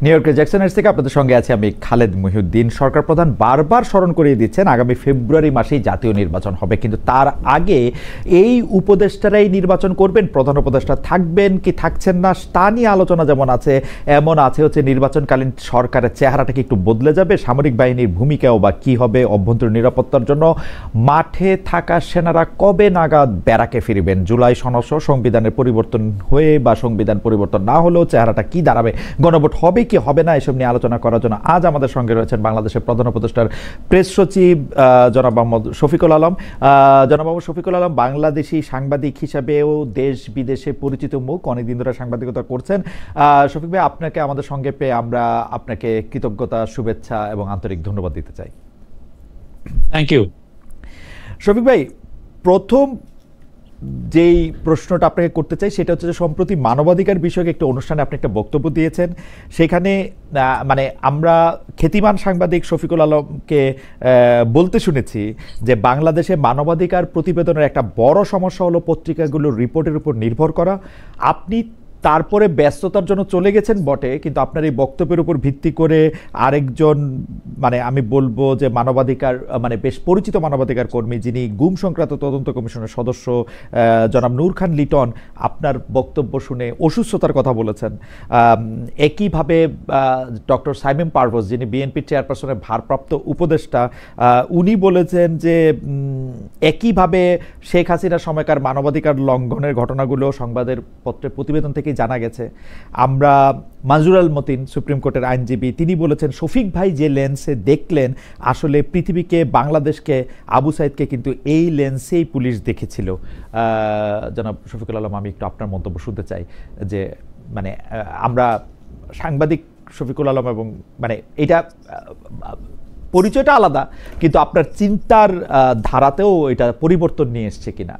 New ইয়র্কের Jackson থেকে আপনাদের সঙ্গে আছি আমি খালেদ মহিউদ্দিন। সরকার প্রধান বারবার স্মরণ করিয়ে দিচ্ছেন আগামী ফেব্রুয়ারি মাসেই জাতীয় নির্বাচন হবে, কিন্তু তার আগে এই উপদেষ্টারাই নির্বাচন করবেন, প্রধান উপদেষ্টা থাকবেন কি থাকছেন না তা নিয়ে আলোচনা যেমন আছে, এমন আছে হচ্ছে নির্বাচনকালীন সরকারের চেহারাটা কি একটু বদলে যাবে, সামরিক বাহিনীর ভূমিকাও বা কী হবে, অভ্যন্তরীণ নিরাপত্তার জন্য মাঠে থাকা সেনারা কবে নাগাদ ব্যারাকে ফিরবেন, জুলাই সনদ সংবিধানের পরিবর্তন হয়ে বা সংবিধান পরিবর্তন না হলেও চেহারাটা কি দাঁড়াবে, গণভোট হবে কি হবে না, এসব নিয়ে আলোচনা করার জন্য আজ আমাদের সঙ্গে রয়েছেন বাংলাদেশের প্রধান উপদেষ্টার প্রেস সচিব জনাব মোহাম্মদ শফিকুল আলম। জনাব মোহাম্মদ শফিকুল আলম বাংলাদেশি সাংবাদিক হিসাবেও দেশ বিদেশে পরিচিত মুখ, অনেকদিন ধরে সাংবাদিকতা করছেন। শফিক ভাই, আপনাকে আমাদের সঙ্গে পেয়ে আমরা আপনাকে কৃতজ্ঞতা, শুভেচ্ছা এবং আন্তরিক ধন্যবাদ দিতে চাই। Thank you. শফিক ভাই, প্রথম যেই প্রশ্নটা আপনাকে করতে চাই সেটা হচ্ছে যে সম্প্রতি মানবাধিকার বিষয়ক একটা অনুষ্ঠানে আপনি একটা বক্তব্য দিয়েছেন, সেখানে মানে আমরা খ্যাতিমান সাংবাদিক শফিকুল আলমকে বলতে শুনেছি যে বাংলাদেশে মানবাধিকার প্রতিবেদনের একটা বড় সমস্যা হলো পত্রিকাগুলোর রিপোর্টের উপর নির্ভর করা। আপনি তারপরে ব্যস্ততার জন্য চলে গেছেন বটে, কিন্তু আপনার এই বক্তব্যের উপর ভিত্তি করে আরেকজন মানে আমি বলবো যে মানবাধিকার মানে বেশ পরিচিত মানবাধিকার কর্মী, যিনি গুম সংক্রান্ত তদন্ত কমিশনের সদস্য জনাব নূর খান লিটন, আপনার বক্তব্য শুনে অসুস্থতার কথা বলেছেন। একইভাবে ডক্টর সাইমেম পারভেজ, যিনি বিএনপি চেয়ারপারসনের ভারপ্রাপ্ত উপদেষ্টা, উনি বলেছেন যে একইভাবে শেখ হাসিনার সময়কার মানবাধিকার লঙ্ঘনের ঘটনাগুলো সংবাদের পত্রের প্রতিবেদন থেকে জানা গেছে। আমরা মাজুর আল মতিন, সুপ্রিম কোর্টের আইনজীবী, তিনি বলেছেন শফিক ভাই যে লেন্সে দেখলেন আসলে পৃথিবীকে, বাংলাদেশকে, আবু সাইদকে কিন্তু এই লেন্সেই পুলিশ দেখেছিল। জনাব শফিকুল আলম, আমি একটু আপনার মন্তব্য শুনতে চাই যে মানে আমরা সাংবাদিক শফিকুল আলম এবং মানে এটা পরিচয়টা আলাদা, কিন্তু আপনার চিন্তার ধারাতেও এটা পরিবর্তন নিয়ে এসছে কিনা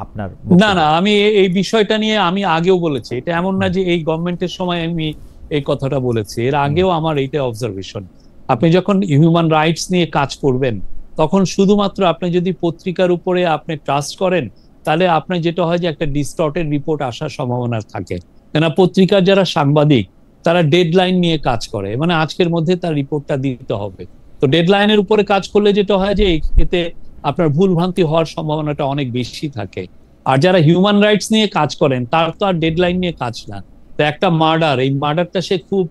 আপনার? না, আমি এই বিষয়টা নিয়ে আমি আগেও বলেছি, এটা এমন না যে এই গভর্নমেন্টের সময় আমি এই কথাটা বলেছি, এর আগেও আমার এইটা অবজারভেশন। আপনি যখন হিউম্যান রাইটস নিয়ে কাজ করবেন তখন শুধুমাত্র আপনি যদি পত্রিকার উপরে আপনি ট্রাস্ট করেন তাহলে আপনার যেটা হয় যে একটা ডিস্টর্টেড রিপোর্ট আসার সম্ভাবনা থাকে, কেন পত্রিকার যারা সাংবাদিক তারা ডেডলাইন নিয়ে কাজ করে, মানে আজকের মধ্যে তার রিপোর্টটা দিতে হবে। তো ডেডলাইনের উপরে কাজ করলে যেটা হয় যে এতে আপনার ভুলভ্রান্তি হওয়ার সম্ভাবনাটা অনেক বেশি থাকে। আর যারা হিউম্যান রাইটস নিয়ে কাজ করেন তার তো আর ডেডলাইন নিয়ে কাজ না। তো একটা মার্ডার, এই মার্ডারটা সে খুব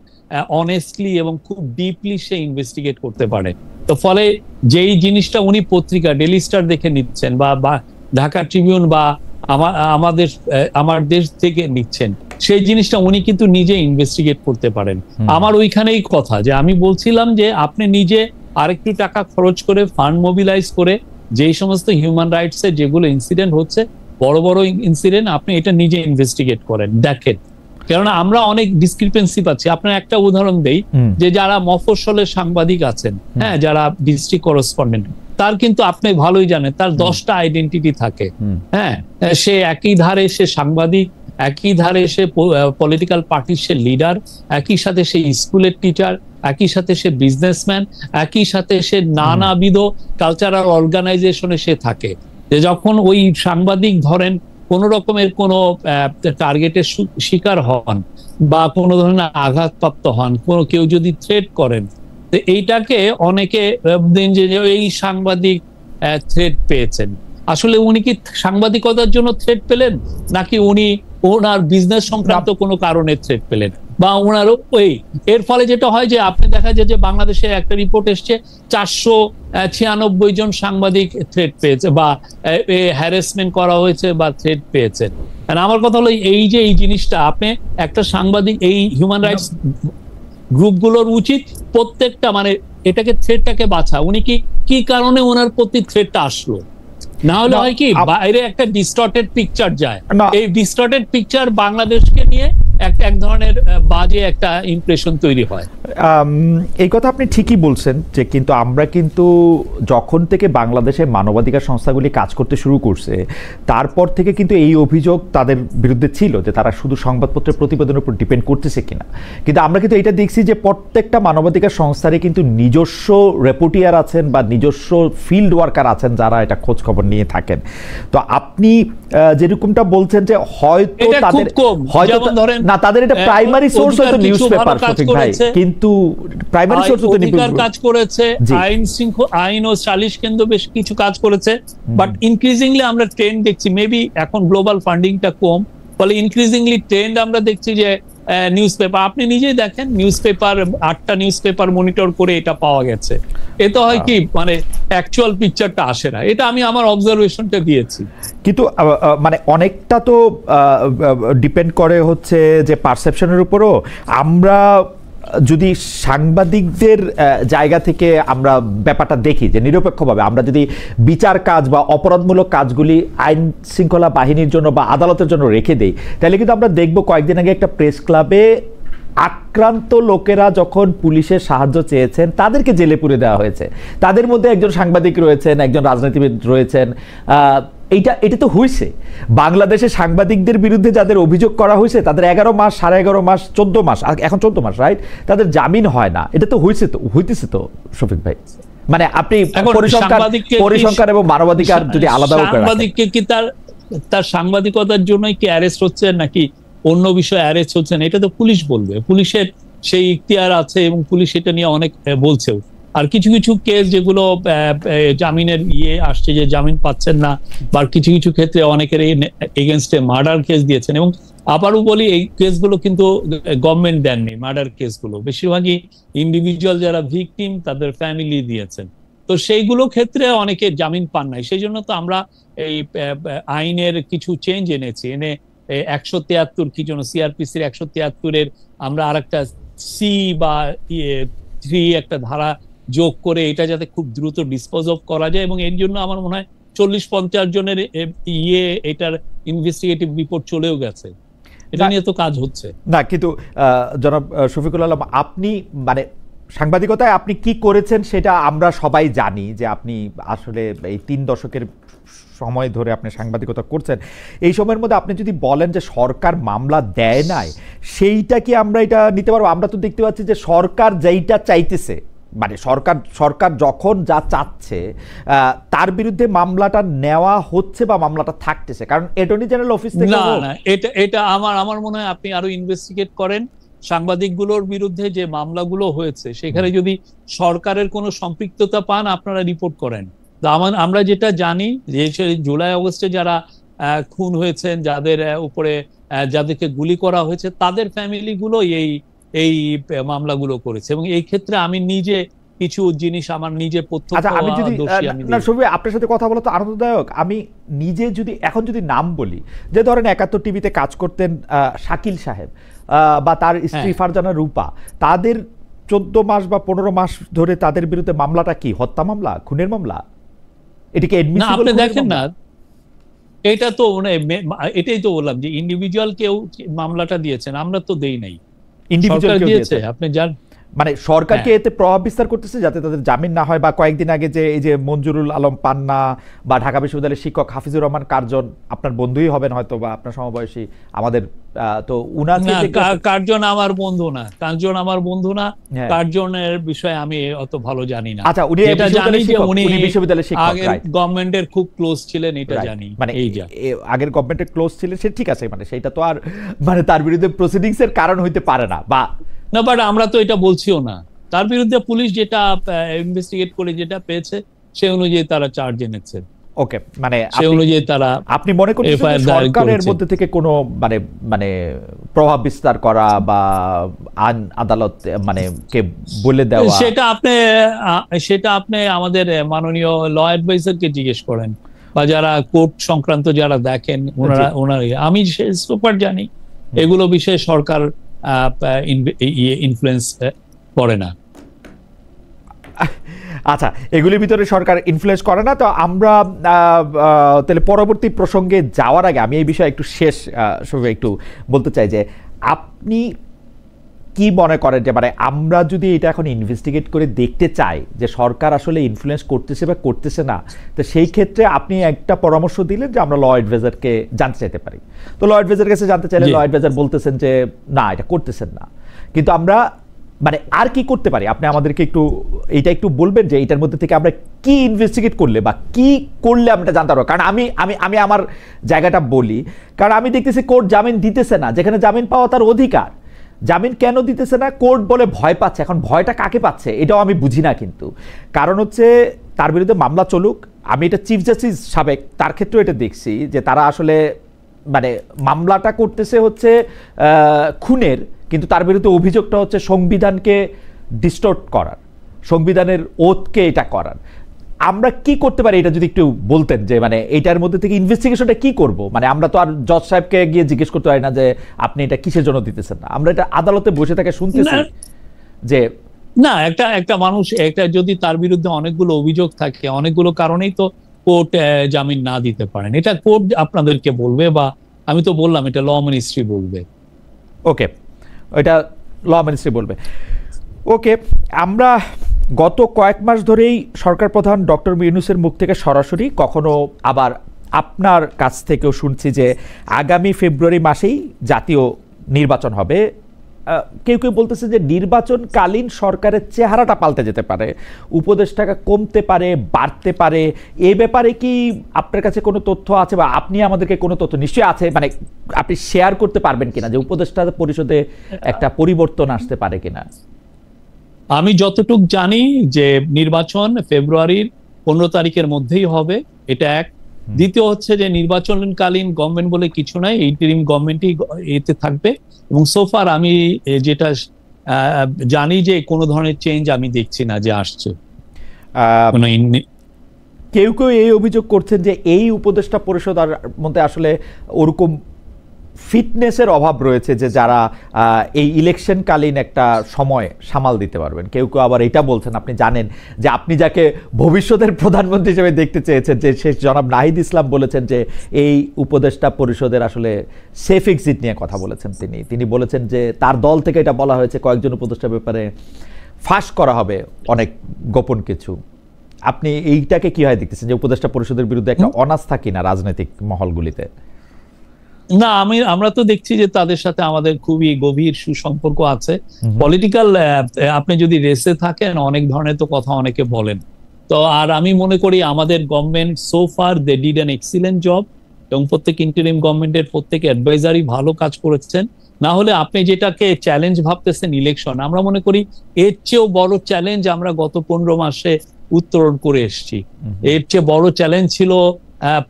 অনেস্টলি এবং খুব ডিপলি সে ইনভেস্টিগেট করতে পারে। তো ফলে যেই জিনিসটা উনি পত্রিকা ডেইলি স্টার দেখে নিচ্ছেন বা ঢাকা ট্রিবিউন বা আমার দেশ থেকে নিচ্ছেন, সেই জিনিসটা উনি কিন্তু নিজে ইনভেস্টিগেট করতে পারেন। আমার ওইখানেই কথা যে আমি বলছিলাম যে আপনি নিজে আরেকটু টাকা খরচ করে ফান্ড মোবিলাইজ করে যেই সমস্ত হিউম্যান রাইটস এর যেগুলো ইনসিডেন্ট হচ্ছে, বড় বড় ইনসিডেন্ট, আপনি এটা নিজে ইনভেস্টিগেট করেন, দেখেন। কেননা আমরা অনেক ডিসক্রিপেন্সি পাচ্ছি। আপনার একটা উদাহরণ দেই, যে যারা মফস্বলের সাংবাদিক আছেন, হ্যাঁ, যারা ডিস্ট্রিক্ট করেসপন্ডেন্ট, তার কিন্তু আপনি ভালোই জানেন তার 10টা আইডেন্টিটি থাকে। হ্যাঁ, সে একই ধারে সে সাংবাদিক, একই ধারে সে পলিটিক্যাল পার্টির সে লিডার, একই সাথে সে স্কুলের টিচার, একই সাথে সে বিজনেসম্যান, একই সাথে সে নানাবিধ কালচারাল অর্গানাইজেশনে সে থাকে। যে যখন ওই সাংবাদিক ধরেন কোন রকমের কোন টার্গেটের শিকার হন বা কোনো ধরনের আঘাতপ্রাপ্ত হন, কোনো কেউ যদি থ্রেট করেন, তো এইটাকে অনেকে যে এই সাংবাদিক থ্রেট পেয়েছেন। আসলে উনি কি সাংবাদিকতার জন্য থ্রেট পেলেন, নাকি উনি ওনার বিজনেস সংক্রান্ত কোনো কারণে থ্রেট পেলেন, বা ওনারও এর ফলে যেটা হয় যে আপনি দেখা যায় যে বাংলাদেশে একটা রিপোর্ট এসছে 496 জন সাংবাদিক থ্রেট পেয়েছে বা হ্যারাসমেন্ট করা হয়েছে বা থ্রেট পেয়েছেন। আমার কথা হলো এই যে এই জিনিসটা আপনি একটা সাংবাদিক, এই হিউম্যান রাইটস গ্রুপগুলোর উচিত প্রত্যেকটা মানে এটাকে থ্রেটটাকে বাছা, উনি কি কারণে ওনার প্রতি থ্রেটটা আসলো, না হলে হয় কি বাইরে একটা ডিস্টর্টেড পিকচার যায়, এই ডিস্টর্টেড পিকচার বাংলাদেশকে নিয়ে এক ধরনের বাজে একটা ইমপ্রেশন তৈরি হয়। এই কথা আপনি ঠিকই বলছেন যে কিন্তু আমরা কিন্তু যখন থেকে বাংলাদেশের মানবাধিকার সংস্থাগুলি কাজ করতে শুরু করছে তারপর থেকে কিন্তু এই অভিযোগ তাদের বিরুদ্ধে ছিল যে তারা শুধু সংবাদপত্রের প্রতিবেদনের উপর ডিপেন্ড করতেছে কিনা, কিন্তু আমরা কিন্তু এটা দেখছি যে প্রত্যেকটা মানবাধিকার সংস্থারই কিন্তু নিজস্ব রেপোর্টিয়ার আছেন বা নিজস্ব ফিল্ড ওয়ার্কার আছেন যারা এটা খোঁজ খবর নিয়ে থাকেন। তো আপনি যেরকমটা বলছেন যে হয়তো তাদের হয়তো না, তাদের এটা প্রাইমারি সোর্স হয়তো নিউজ পেপার শফিক ভাই, কিন্তু প্রাইমারি সোর্স তো অধিকার কাজ করেছে, আইন ও সালিশ কেন্দ্র বেশ কিছু কাজ করেছে, বাট ইনক্রিজিংলি আমরা ট্রেন্ড দেখছি, মেবি এখন গ্লোবাল ফান্ডিংটা কম, ফলে ইনক্রিজিংলি ট্রেন্ড আমরা দেখছি যে নিউজ পেপার, আপনি নিজেই দেখেন নিউজ পেপার 8টা নিউজ পেপার মনিটর করে এটা পাওয়া গেছে। এতে হয় কি, মানে অ্যাকচুয়াল পিকচারটা আসে না, এটা আমি আমার অবজারভেশনটা দিয়েছি। কিন্তু মানে অনেকটা তো ডিপেন্ড করে হচ্ছে যে পারসেপশনের উপরও। আমরা যদি সাংবাদিকদের জায়গা থেকে আমরা ব্যাপারটা দেখি যে নিরপেক্ষভাবে, আমরা যদি বিচার কাজ বা অপরাধমূলক কাজগুলি আইন শৃঙ্খলা বাহিনীর জন্য বা আদালতের জন্য রেখে দেই, তাহলে কিন্তু আমরা দেখব কয়েকদিন আগে একটা প্রেস ক্লাবে আক্রান্ত লোকেরা যখন পুলিশের সাহায্য চেয়েছেন তাদেরকে জেলে পুরে দেওয়া হয়েছে। তাদের মধ্যে একজন সাংবাদিক রয়েছেন, একজন রাজনীতিবিদ রয়েছেন। এটা তো হয়েছে বাংলাদেশের সাংবাদিকদের বিরুদ্ধে যাদের অভিযোগ করা হয়েছে তাদের 11 মাস, 11.5 মাস, 14 মাস, এখন 14 মাস, রাইট, তাদের জামিন হয় না। এটা তো হইতেছে তো শফিক ভাই। মানে আপনি পরিসংখ্যান এবং মানবাধিকার যদি আলাদা করে, সাংবাদিককে কি তার সাংবাদিকতার জন্যই কি অ্যারেস্ট হচ্ছে নাকি অন্য বিষয়ে অ্যারেস্ট হচ্ছেন, এটা তো পুলিশ বলবে। পুলিশের সেই ইখতিয়ার আছে এবং পুলিশ এটা নিয়ে অনেক বলছেও। আর কিছু কিছু কেস যেগুলো জামিনের আসছে, যে জামিন পাচ্ছেন না, বা কিছু কিছু ক্ষেত্রে অনেকের এগেনস্টে মার্ডার কেস দিয়েছেন। এবং আবারও বলি, এই কেসগুলো কিন্তু গভর্নমেন্ট দেননি, মার্ডার কেসগুলো বেশিরভাগই ইন্ডিভিজুয়াল যারা ভিকটিম তাদের ফ্যামিলি দিয়েছেন। তো সেইগুলো ক্ষেত্রে অনেকে জামিন পান নাই। সেই জন্য তো আমরা এই আইনের কিছু চেঞ্জ এনেছি, 173 কি জন্য সিআরপিসির 173-এর আমরা আরেকটা সি বা 3 একটা ধারা যোগ করে এটা যাতে খুব দ্রুত ডিসপোজ অফ করা যায়। এবং এর জন্য আমার মনে হয় 40-50 জনের এটার ইনভেস্টিগেটিভ রিপোর্ট চলেও গেছে, এটা নিয়ে তো কাজ হচ্ছে না। কিন্তু জনাব শফিকুল আলম, আপনি মানে সাংবাদিকতায় আপনি কি করেছেন সেটা আমরা সবাই জানি, যে আপনি আসলে এই 3 দশকের সময় ধরে আপনি সাংবাদিকতা করছেন। এই সময়ের মধ্যে আপনি যদি বলেন যে সরকার মামলা দেয় নাই, সেইটা কি আমরা এটা নিতে পারবো? আমরা তো দেখতে পাচ্ছি যে সরকার যেইটা চাইতেছে, মানে সরকার যখন যা চাচ্ছে তার বিরুদ্ধে মামলাটা নেওয়া হচ্ছে বা মামলাটা থাকতেছে, কারণ অ্যাটর্নি জেনারেল অফিস থেকে না, এটা আমার মনে হয় আপনি আরো ইনভেস্টিগেট করেন। সাংবাদিকগুলোর বিরুদ্ধে যে মামলাগুলো হয়েছে সেখানে যদি সরকারের কোনো সম্পৃক্ততা পান আপনারা রিপোর্ট করেন। আমরা যেটা জানি যে জুলাই আগস্টে যারা খুন হয়েছেন, যাদের উপরে যাদেরকে গুলি করা হয়েছে, তাদের ফ্যামিলিগুলো এই মামলাগুলো করেছে। এবং এই ক্ষেত্রে আমি নিজে কিছু জিনিস আমার নিজে আপনার সাথে কথা বলা তো আনন্দদায়ক। আমি নিজে এখন যদি নাম বলি, যে ধরেন 71 টিভিতে কাজ করতেন শাকিল সাহেব বা তার স্ত্রী ফারজানা রূপা, তাদের 14 মাস বা 15 মাস ধরে তাদের বিরুদ্ধে মামলাটা কি হত্যা মামলা, খুনের মামলা? এটাকে আপনি দেখেন না, এটা তো এটাই তো বললাম যে ইন্ডিভিজুয়াল কেউ মামলাটা দিয়েছেন, আমরা তো দেই নাই, ইন্ডিভিজুয়াল দিয়েছে। আপনি জানেন, মানে সরকারকে এতে প্রভাব বিস্তার করতেছে যাতে তাদের জামিন না হয়। বা কয়েকদিন আগে যে এই যে মঞ্জুরুল আলম পান্না বা ঢাকা বিশ্ববিদ্যালয়ের শিক্ষক হাফিজুর রহমান কার্জন, আপনার বন্ধুই হবেন হয়তো বা আপনার সমবয়সী আমাদের, তো কার্জন আমার বন্ধু না, কার্জনের বিষয়ে আমি অত ভালো জানি না। আচ্ছা, উনি বিশ্ববিদ্যালয়ের শিক্ষক, গভর্নমেন্টের খুব ক্লোজ ছিলেন, এটা জানি। মানে আগের গভর্নমেন্টের ক্লোজ ছিলেন, সে ঠিক আছে, মানে সেটা তো আর মানে তার বিরুদ্ধে প্রসিডিংস এর কারণ হইতে পারে না না, বাট আমরা তো এটা বলছিও না। তার বিরুদ্ধে পুলিশ যেটা ইনভেস্টিগেট করে যেটা পেয়েছে সে অনুযায়ী তারা চার্জ এনেছে। ওকে, মানে সে অনুযায়ী তারা, আপনি মনে করছেন সরকারের মধ্যে থেকে কোনো মানে প্রভাব বিস্তার করা বা আদালত মানে কে বলে দেওয়া, সেটা আপনি আমাদের মাননীয় ল অ্যাডভাইজারকে জিজ্ঞেস করেন, বা যারা কোর্ট সংক্রান্ত যারা দেখেন ওনারা। আমি সুপার জানি এগুলো বিষয়ে সরকার ইনফ্লুয়েন্স করে না। আচ্ছা, এগুলির ভিতরে সরকার ইনফ্লুয়েন্স করে না। তো আমরা তাহলে পরবর্তী প্রসঙ্গে যাওয়ার আগে আমি এই বিষয়ে একটু একটু বলতে চাই যে আপনি কি মনে করেন যে মানে আমরা যদি এটা এখন ইনভেস্টিগেট করে দেখতে চাই যে সরকার আসলে ইনফ্লুয়েন্স করতেছে বা করতেছে না, তো সেই ক্ষেত্রে আপনি একটা পরামর্শ দিলেন যে আমরা ল অ্যাডভাইজারকে জানতে চাইতে পারি। তো ল অ্যাডভাইজার কাছে জানতে চাইলে ল অ্যাডভাইজার বলতেছেন যে না, এটা করতেছেন না। কিন্তু আমরা মানে আর কি করতে পারি? আপনি আমাদেরকে একটু বলবেন যে এটার মধ্যে থেকে আমরা কি ইনভেস্টিগেট করলে বা কি করলে আমরা জানতে পারবো। কারণ আমি আমার জায়গাটা বলি, কারণ আমি দেখতেছি কোর্ট জামিন দিতেছে না, যেখানে জামিন পাওয়া তার অধিকার। জামিন কেন দিতেছে না? কোর্ট বলে ভয় পাচ্ছে। এখন ভয়টা কাকে পাচ্ছে এটাও আমি বুঝি না, কিন্তু কারণ হচ্ছে তার বিরুদ্ধে মামলা চলুক। আমি এটা চিফ জাস্টিস সাবেক, তার ক্ষেত্রেও এটা দেখছি যে তারা আসলে মানে মামলাটা করতেছে হচ্ছে খুনের, কিন্তু তার বিরুদ্ধে অভিযোগটা হচ্ছে সংবিধানকে ডিস্টর্ট করার, সংবিধানের ওথকে এটা করার। আমরা কি করতে পারি এটা যদি একটু বলতেন, যে মানে এইটার মধ্যে থেকে ইনভেস্টিগেশনটা কি করব? মানে আমরা তো আর জজ সাহেবকে গিয়ে জিজ্ঞেস করতে পারি না যে আপনি এটা কিসের জন্য দিতেছেন না। আমরা এটা আদালতে বসে থেকে শুনতেছি যে না, একটা মানুষ একটা যদি তার বিরুদ্ধে অনেকগুলো অভিযোগ থাকে, অনেকগুলো কারণেই তো কোর্ট জামিন না দিতে পারেন। এটা কোর্ট আপনাদেরকে বলবে, বা আমি তো বললাম এটা ল মিনিস্ট্রি বলবে। ওকে, এটা ল মিনিস্ট্রি বলবে। ওকে, আমরা গত কয়েক মাস ধরেই সরকার প্রধান ডক্টর ইউনূসের মুখ থেকে সরাসরি, কখনো আবার আপনার কাছ থেকেও শুনছি যে আগামী ফেব্রুয়ারি মাসেই জাতীয় নির্বাচন হবে। কেউ কেউ বলতেছে যে নির্বাচনকালীন সরকারের চেহারাটা পাল্টে যেতে পারে, উপদেষ্টাটা কমতে পারে, বাড়তে পারে। এ ব্যাপারে কি আপনার কাছে কোনো তথ্য আছে, বা আপনি আমাদেরকে কোনো তথ্য নিশ্চয়ই আছে, মানে আপনি শেয়ার করতে পারবেন কিনা যে উপদেষ্টা পরিষদে একটা পরিবর্তন আসতে পারে কিনা? আমি যতটুকু জানি যে নির্বাচন ফেব্রুয়ারির 15 তারিখের মধ্যেই হবে, এটা এক। দ্বিতীয় হচ্ছে যে নির্বাচনকালীন গভর্নমেন্ট বলে কিছু নাই, ইন্টারিম গভর্নমেন্টই এতে থাকবে। এবং সোফার আমি যেটা জানি যে কোনো ধরনের চেঞ্জ আমি দেখছি না যে আসছে। কেউ কেউ এই অভিযোগ করছেন যে এই উপদেষ্টা পরিষদ মধ্যে আসলে ওরকম ফিটনেসের অভাব রয়েছে যে যারা এই ইলেকশনকালীন একটা সময় সামাল দিতে পারবেন। কেউ কেউ আবার এটা বলছেন, আপনি জানেন যে আপনি যাকে ভবিষ্যতের প্রধানমন্ত্রী হিসেবে দেখতে চেয়েছেন, যে শেষ জনাব নাহিদ ইসলাম বলেছেন যে এই উপদেষ্টা পরিষদের আসলে সেফ এক্সিট নিয়ে কথা বলেছেন। তিনি বলেছেন যে তার দল থেকে এটা বলা হয়েছে কয়েকজন উপদেষ্টার ব্যাপারে ফাঁস করা হবে অনেক গোপন কিছু। আপনি এইটাকে কি হয় দেখতেছেন যে উপদেষ্টা পরিষদের বিরুদ্ধে একটা অনাস্থা কিনা রাজনৈতিক মহলগুলিতে? না, আমরা তো দেখছি যে তাদের সাথে আমাদের খুবই গভীর সুসম্পর্ক আছে। পলিটিক্যাল আপনি যদি রেসে থাকেন অনেক ধরনের তো কথা অনেকে বলেন। তো আর আমি মনে করি আমাদের government so far they did an excellent job, এবং প্রত্যেক ইন্টারিম গভর্নমেন্টের প্রত্যেক অ্যাডভাইজারই ভালো কাজ করেছেন। না হলে আপনি যেটাকে চ্যালেঞ্জ ভাবতেছেন ইলেকশন, আমরা মনে করি এর চেয়েও বড় চ্যালেঞ্জ আমরা গত 15 মাসে উত্তরণ করে এসেছি। এর চেয়ে বড় চ্যালেঞ্জ ছিল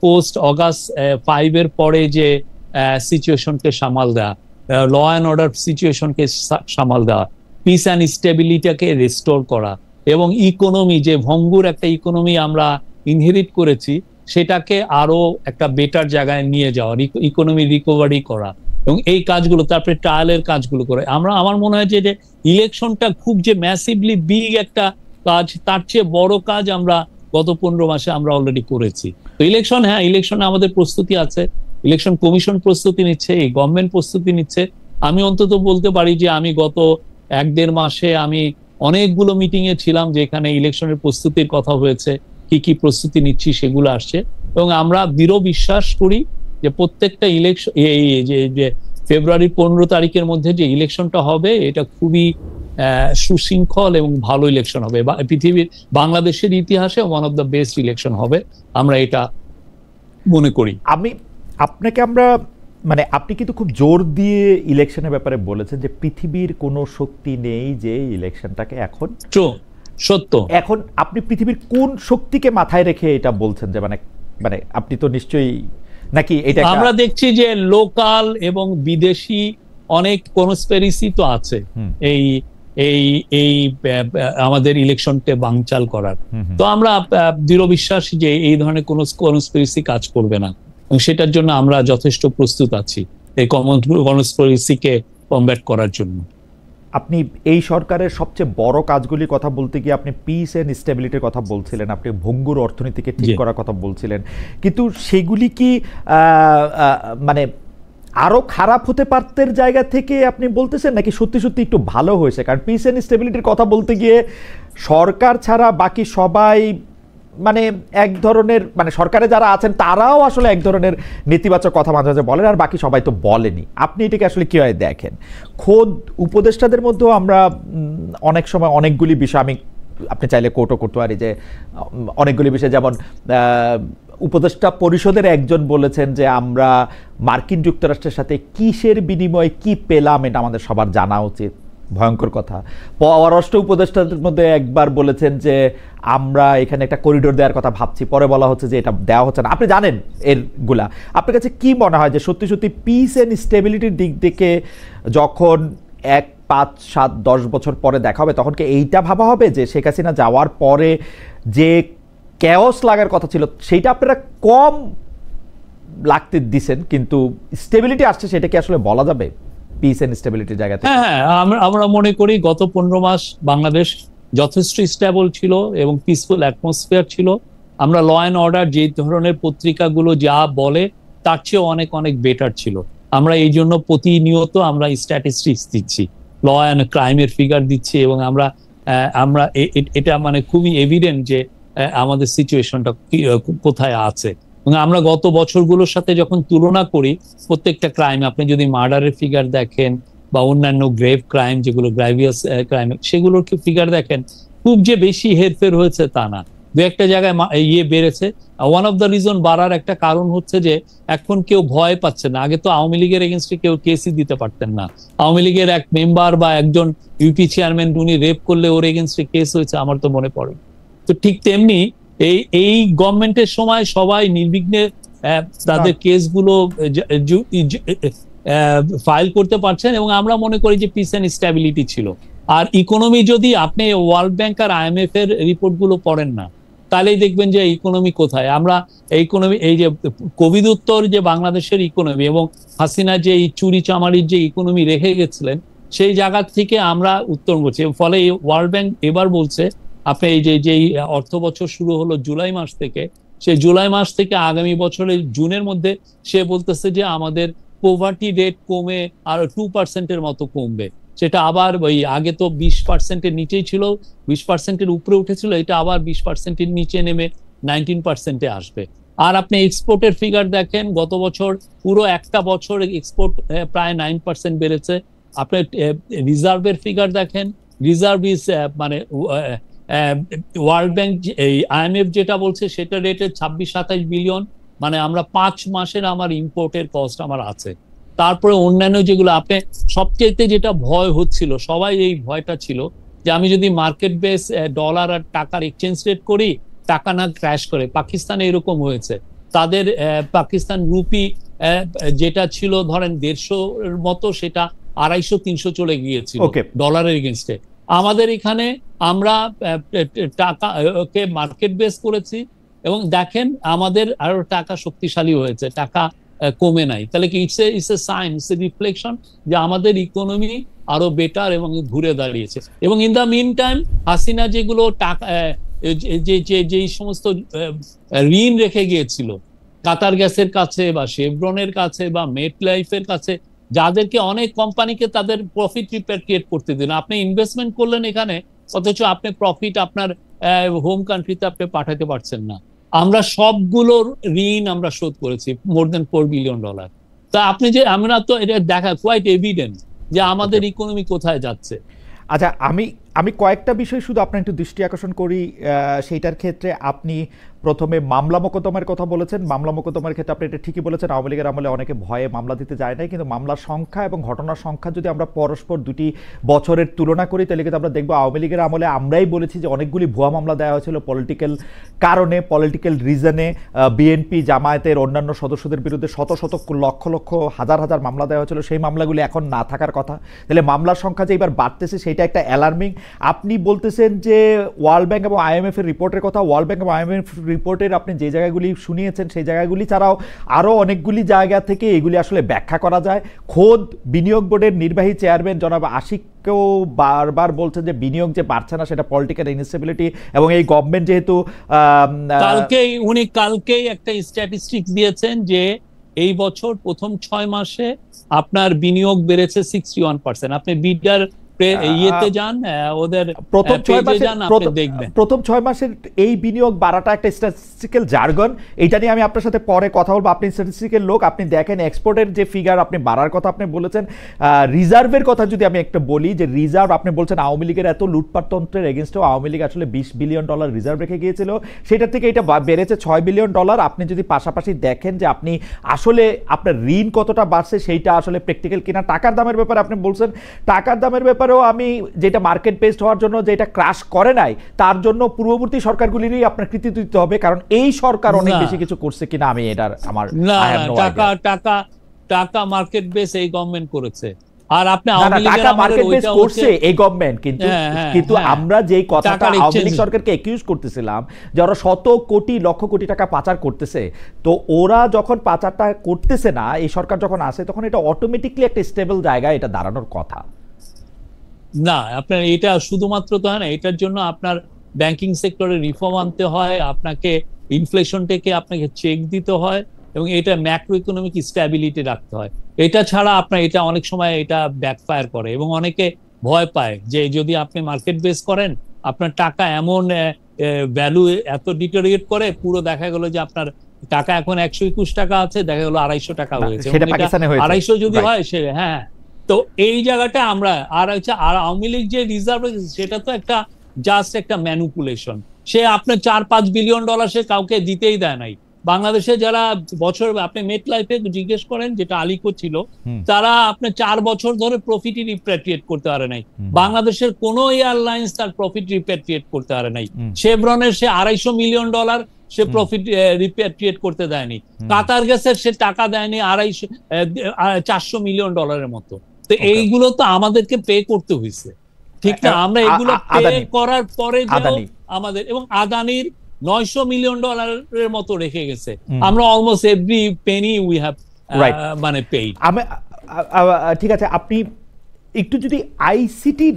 পোস্ট অগাস্ট 5 এর পরে যে সিচুয়েশনকে সামাল দেওয়া, ল অ্যান্ড অর্ডার সিচুয়েশনকে সামাল দেওয়া, পিস অ্যান্ড স্টেবিলিটিকে রেস্টোর করা, এবং ইকোনমি যে ভঙ্গুর একটা ইকোনমি আমরা ইনহেরিট করেছি সেটাকে আরো একটা বেটার জায়গায় নিয়ে যাওয়া, ইকোনমি রিকভারি করা, এবং এই কাজগুলো, তারপরে ট্রায়ালের কাজগুলো করে আমার মনে হয় যে ইলেকশনটা খুব যে ম্যাসিভলি বিগ একটা কাজ, তার চেয়ে বড় কাজ আমরা গত 15 মাসে আমরা অলরেডি করেছি। তো ইলেকশন, হ্যাঁ ইলেকশনে আমাদের প্রস্তুতি আছে, ইলেকশন কমিশন প্রস্তুতি নিচ্ছে, এই গভর্নমেন্ট প্রস্তুতি নিচ্ছে। আমি অন্তত বলতে পারি যে আমি গত 1-1.5 মাসে আমি অনেকগুলো মিটিং এ ছিলাম যেখানে ইলেকশনের প্রস্তুতির কথা হয়েছে, কি কি প্রস্তুতি নিচ্ছি সেগুলো আসছে। এবং আমরা দৃঢ় বিশ্বাস করি যে প্রত্যেকটা ইলেকশন, এই যে ফেব্রুয়ারি 15 তারিখের মধ্যে যে ইলেকশনটা হবে এটা খুবই সুশৃঙ্খল এবং ভালো ইলেকশন হবে, পৃথিবীর বাংলাদেশের ইতিহাসে one of the best election হবে, আমরা এটা মনে করি। আমরা মানে আপনি কিন্তু খুব জোর দিয়ে ইলেকশনের ব্যাপারে বলেছেন যে পৃথিবীর কোনো শক্তি নেই যে ইলেকশনটাকে এখন সত্য। এখন আপনি পৃথিবীর কোন শক্তিকে মাথায় রেখে এটা বলছেন যে মানে আপনি তো নিশ্চয়ই, নাকি এটা আমরা দেখছি যে লোকাল এবং বিদেশি অনেক কনস্পিরেসি তো আছে এই এই এই আমাদের ইলেকশনকে বানচাল করার। তো আমরা দৃঢ় বিশ্বাসী যে এই ধরনের কোনো কনস্পিরেসি কাজ করবে না, এবং সেটার জন্য আমরা যথেষ্ট প্রস্তুত আছি এই কনস্পিরেসিকে কমব্যাট করার জন্য। আপনি এই সরকারের সবচেয়ে বড় কাজগুলির কথা বলতে গিয়ে আপনি পিস এন্ড স্টেবিলিটির কথা বলছিলেন, আপনি ভঙ্গুর অর্থনীতিকে ঠিক করার কথা বলছিলেন, কিন্তু সেগুলি কি মানে আরো খারাপ হতে পারতের জায়গা থেকে আপনি বলতেছেন, নাকি সত্যি সত্যি একটু ভালো হয়েছে? কারণ পিস এন্ড স্টেবিলিটির কথা বলতে গিয়ে সরকার ছাড়া বাকি সবাই মানে এক ধরনের, মানে সরকারে যারা আছেন তারাও আসলে এক ধরনের নেতিবাচক কথা মাঝে মাঝে বলেন, আর বাকি সবাই তো বলেনি। আপনি এটাকে আসলে কিভাবে দেখেন? খোদ উপদেষ্টাদের মধ্যেও আমরা অনেক সময় অনেকগুলি বিষয়, আমি আপনি চাইলে কোর্টও করতে পারি যে অনেকগুলি বিষয়, যেমন উপদেষ্টা পরিষদের একজন বলেছেন যে আমরা মার্কিন যুক্তরাষ্ট্রের সাথে কিসের বিনিময়ে কি পেলাম এটা আমাদের সবার জানা উচিত। ভয়ঙ্কর কথা। পররাষ্ট্র উপদেষ্টাদের মধ্যে একবার বলেছেন যে আমরা এখানে একটা করিডোর দেওয়ার কথা ভাবছি, পরে বলা হচ্ছে যে এটা দেওয়া হচ্ছে না। আপনি জানেন এরগুলা। আপনার কাছে কি মনে হয় যে সত্যি সত্যি পিস এন্ড স্টেবিলিটির দিক থেকে যখন 1, 5, 7, 10 বছর পরে দেখা হবে, তখন কি এইটা ভাবা হবে যে শেখ হাসিনা যাওয়ার পরে যে ক্যাওস লাগার কথা ছিল সেইটা আপনারা কম লাগতে দিছেন, কিন্তু স্টেবিলিটি আসছে, সেটা কি আসলে বলা যাবে পিস এন্ড স্টেবিলিটির জায়গা থেকে? হ্যাঁ, আমরা মনে করি গত 15 মাস বাংলাদেশ যথেষ্ট স্টেবল ছিল এবং পিসফুল অ্যাটমসফিয়ার ছিল। আমরা ল অ্যান্ড অর্ডার যে ধরনের পত্রিকাগুলো যা বলে তার চেয়ে অনেক অনেক বেটার ছিল। আমরা এই জন্য প্রতিনিয়ত আমরা স্ট্যাটিস্টিক্স দিচ্ছি, ল অ্যান্ড ক্রাইমের ফিগার দিচ্ছি, এবং আমরা এটা মানে খুবই এভিডেন্ট যে আমাদের সিচুয়েশনটা কোথায় আছে। এবং আমরা গত বছরগুলোর সাথে যখন তুলনা করি, প্রত্যেকটা ক্রাইম, আপনি যদি মার্ডারের ফিগার দেখেন বা অন্যান্য গ্রেভ ক্রাইম যেগুলো গ্রাভিয়াস ক্রাইম, সেগুলোর ফিগার দেখেন, খুব যে বেশি হেরফের হয়েছে তা না, দু একটা জায়গায় বেড়েছে। ওয়ান অফ দ্য রিজন বাড়ার একটা কারণ হচ্ছে যে এখন কেউ ভয় পাচ্ছে না। আগে তো আওয়ামী লীগের এগেনস্টে কেউ কেসই দিতে পারতেন না। আওয়ামী লীগের এক মেম্বার বা একজন ইউপি চেয়ারম্যান উনি রেপ করলে ওর এগেনস্টে কেস হয়েছে, আমার তো মনে পড়ে। তো ঠিক তেমনি এই গভর্নমেন্টের সময় সবাই নির্বিঘ্নে তাদের কেসগুলো ফাইল করতে পারছেন, এবং আমরা মনে করি যে পিস এন্ড স্ট্যাবিলিটি ছিল। আর ইকোনমি, যদি আপনি ওয়ার্ল্ড ব্যাংক আর IMF এর রিপোর্ট গুলো পড়েন না, তাহলেই দেখবেন যে ইকোনমি কোথায়। আমরা ইকোনমি, এই যে কোভিড উত্তর যে বাংলাদেশের ইকোনমি এবং হাসিনা যে এই চুরি চামারির যে ইকোনমি রেখে গেছিলেন, সেই জায়গা থেকে আমরা উত্তর করছি। ফলে ওয়ার্ল্ড ব্যাংক এবার বলছে, আপনি এই যে অর্থ বছর শুরু হলো জুলাই মাস থেকে, সেই জুলাই মাস থেকে আগামী বছরের জুনের মধ্যে সে বলতেছে যে আমাদের পোভার্টি রেট কমে আরো 2% মতো কমবে। সেটা আবার ওই আগে তো 20%-এর নিচেই ছিল, 20%-এর উপরে উঠেছিল, এটা আবার 20%-এর নিচে নেমে 19%-এ আসবে। আর আপনি এক্সপোর্টের ফিগার দেখেন, গত বছর পুরো একটা বছর এক্সপোর্ট প্রায় 9% বেড়েছে। আপনার রিজার্ভের ফিগার দেখেন, রিজার্ভ ইজ মানে ওয়ার্ল্ড ব্যাংক, এই IMF যেটা বলছে সেটা রেটে 26-27 বিলিয়ন, মানে আমরা 5 মাসের আমার ইম্পোর্টের কস্ট আমার আছে। তারপরে অন্যান্য যেগুলো, আপনি সবচেয়ে যেটা ভয় হচ্ছিল, সবাই এই ভয়টা ছিল যে আমি যদি মার্কেট বেস ডলার আর টাকার এক্সচেঞ্জ রেট করি, টাকা না ক্র্যাশ করে। পাকিস্তানে এরকম হয়েছে, তাদের পাকিস্তান রুপি যেটা ছিল ধরেন 150-এর মতো, সেটা 250-300 চলে গিয়েছিল ডলারের এগেনস্টে। আমাদের এখানে আমরা টাকাকে মার্কেট বেস করেছি এবং দেখেন আমাদের আরো টাকা শক্তিশালী হয়েছে, টাকা কমে নাই। তাহলে কি it's a sign, it's a reflection যে আমাদের ইকোনমি আরো বেটার এবং ঘুরে দাঁড়িয়েছে। এবং in the meantime Hasina যেগুলো টাকা যে সমস্ত ঋণ রেখে গিয়েছিল কাতার গ্যাসের কাছে বা শেভরনের কাছে বা মেট লাইফের কাছে, যাদেরকে অনেক কোম্পানিকে তাদের প্রফিট রিপ্যাট্রিয়েট করতে দিন, আপনি ইনভেস্টমেন্ট করলেন এখানে, অথচ আপনি প্রফিট আপনার হোম কান্ট্রিতে আপনি পাঠাতে পারছেন না। আমরা সবগুলোর ঋণ আমরা শোধ করেছি, মোর দেন $4 বিলিয়ন। তা আপনি যে, আমরা তো এটা দেখা কোয়াইট এভিডেন্ট যে আমাদের ইকোনমি কোথায় যাচ্ছে। আচ্ছা, আমি কয়েকটা বিষয় শুধু আপনার একটু দৃষ্টি আকর্ষণ করি। সেইটার ক্ষেত্রে আপনি প্রথমে মামলা মোকদ্দমার কথা বলেছেন। মামলা মোকদ্দমার ক্ষেত্রে আপনি এটা ঠিকই বলেছেন, আওয়ামী লীগের আমলে অনেকে ভয়ে মামলা দিতে যায় নাই, কিন্তু মামলার সংখ্যা এবং ঘটনার সংখ্যা যদি আমরা পরস্পর দুটি বছরের তুলনা করি, তাহলে কিন্তু আমরা দেখবো আওয়ামী লীগের আমলে আমরাই বলেছি যে অনেকগুলি ভুয়া মামলা দেওয়া হয়েছিল পলিটিক্যাল কারণে, পলিটিক্যাল রিজনে। বিএনপি জামায়াতের অন্যান্য সদস্যদের বিরুদ্ধে শত শত লক্ষ লক্ষ হাজার হাজার মামলা দেওয়া হয়েছিল, সেই মামলাগুলি এখন না থাকার কথা। তাহলে মামলার সংখ্যা যে এবার বাড়তেছে সেটা একটা অ্যালার্মিং। আপনি বলতেছেন যে ওয়ার্ল্ড ব্যাংক এবং IMF এর রিপোর্টের কথা, ওয়ার্ল্ড ব্যাংক এবং IMF রিপোর্টের আপনি যে জায়গাগুলি শুনিয়েছেন সেই জায়গাগুলি ছাড়াও আরও অনেকগুলি জায়গা থেকে এগুলি আসলে ব্যাখ্যা করা যায়। খোদ বিনিয়োগ বোর্ডের নির্বাহী চেয়ারম্যান জনাব আশিককেও বারবার বলছেন যে বিনিয়োগ যে বাড়ছে না সেটা পলিটিক্যাল ইনস্টেবিলিটি, এবং এই গভর্নমেন্ট যেহেতু কালকেই একটা স্ট্যাটিস্টিক্স দিয়েছেন যে এই বছর প্রথম 6 মাসে আপনার বিনিয়োগ বেড়েছে 61%। আপনি বিডার ইয়েতে যান, ওদের প্রথম 6 মাসে যান, আপনি দেখবেন প্রথম 6 মাসের এই বিনিয়োগ বাড়াটা একটা স্ট্যাটিস্টিক্যাল জার্গন। এটা নিয়ে আমি আপনার সাথে পরে কথা বলবো। আপনি স্ট্যাটিস্টিক্যাল লোক, আপনি দেখেন এক্সপোর্টের যে ফিগার আপনি বাড়ার কথা আপনি বলেছেন, রিজার্ভের কথা যদি আমি একটা বলি, যে রিজার্ভ আপনি বলছেন আওয়ামী লীগের এত লুটপাটতন্ত্রের এগেনস্টেও আওয়ামী লীগ আসলে $20 বিলিয়ন রিজার্ভ রেখে গিয়েছিল, সেটা থেকে এটা বেড়েছে $6 বিলিয়ন। আপনি যদি পাশাপাশি দেখেন যে আপনি আসলে আপনার ঋণ কতটা বাড়ছে সেইটা আসলে প্র্যাকটিক্যাল কিনা। টাকার দামের ব্যাপারে আপনি বলছেন, টাকার দামের ব্যাপারেও আমি যেটা মার্কেট বেসড হওয়ার জন্য যেটা ক্রাশ করে নাই, তার জন্য পূর্ববর্তী সরকারগুলিরই আপনার কৃতিত্ব দিতে হবে, কারণ এই সরকার অনেক বেশি কিছু করছে কিনা আমি এটার আমার টাকা মার্কেট বেস এই গভর্নমেন্ট করেছে। আর আপনি টাকা মার্কেট বেস করছে এই গভর্নমেন্ট, কিন্তু আমরা যেই কথাটা আওয়ামী লীগ সরকারকে একিউজ করতেছিলাম যে ওরা শত কোটি লক্ষ কোটি টাকা পাচার করতেছে, তো ওরা যখন পাচারটা করতেছে না, এই সরকার যখন আসে, তখন এটা অটোমেটিকলি একটা স্টেবল জায়গায় এটা দাঁড়ানোর কথা না। আপনার এটা শুধুমাত্র তো হয় না, এটার জন্য আপনার ব্যাংকিং সেক্টরে রিফর্ম আনতে হয়, আপনাকে ইনফ্লেশনটাকে আপনাকে চেক দিতে হয়, এবং এটা ম্যাক্রো ইকোনমিক স্ট্যাবিলিটি রাখতে হয়। এটা ছাড়া আপনার এটা অনেক সময় এটা ব্যাকফায়ার করে, এবং অনেকে ভয় পায় যে যদি আপনি মার্কেট বেস করেন, আপনার টাকা এমন ভ্যালু এত ডিটোরিয়েট করে, পুরো দেখা গেল যে আপনার টাকা এখন 121 টাকা আছে, দেখা গেল 250 টাকা হয়েছে। 250 যদি হয় সে, হ্যাঁ, তো এই জায়গাটা আমরা আর হচ্ছে, আর আওয়ামী লীগ যে রিজার্ভ সেটা তো একটা জাস্ট একটা ম্যানিপুলেশন। সে আপনার $4-5 বিলিয়ন সে কাউকে দিতেই দেয় নাই। বাংলাদেশে যারা বছর, আপনি মেট লাইফে জিজ্ঞেস করেন, যেটা আলিকো ছিল, তারা আপনার 4 বছর ধরে প্রফিট রিপ্যাট্রিয়েট করতে পারে নাই। বাংলাদেশের কোন এয়ারলাইন্স তার প্রফিট রিপ্যাট্রিয়েট করতে পারে নাই। শেভরনের সে $250 মিলিয়ন সে প্রফিট রিপ্যাট্রিয়েট করতে দেয়নি। কাতার গ্যাসের সে টাকা দেয়নি $400 মিলিয়ন মতো। তো এইগুলো তো আমাদেরকে পে করতে হয়েছে, ঠিক না? আমরা এগুলো পে করার পরে আমাদের, এবং আদানির $900 মিলিয়ন মতো রেখে গেছে। আমরা almost every Penney we have মানে পেইড। ঠিক আছে, আপনি একটু যদি আইসিটির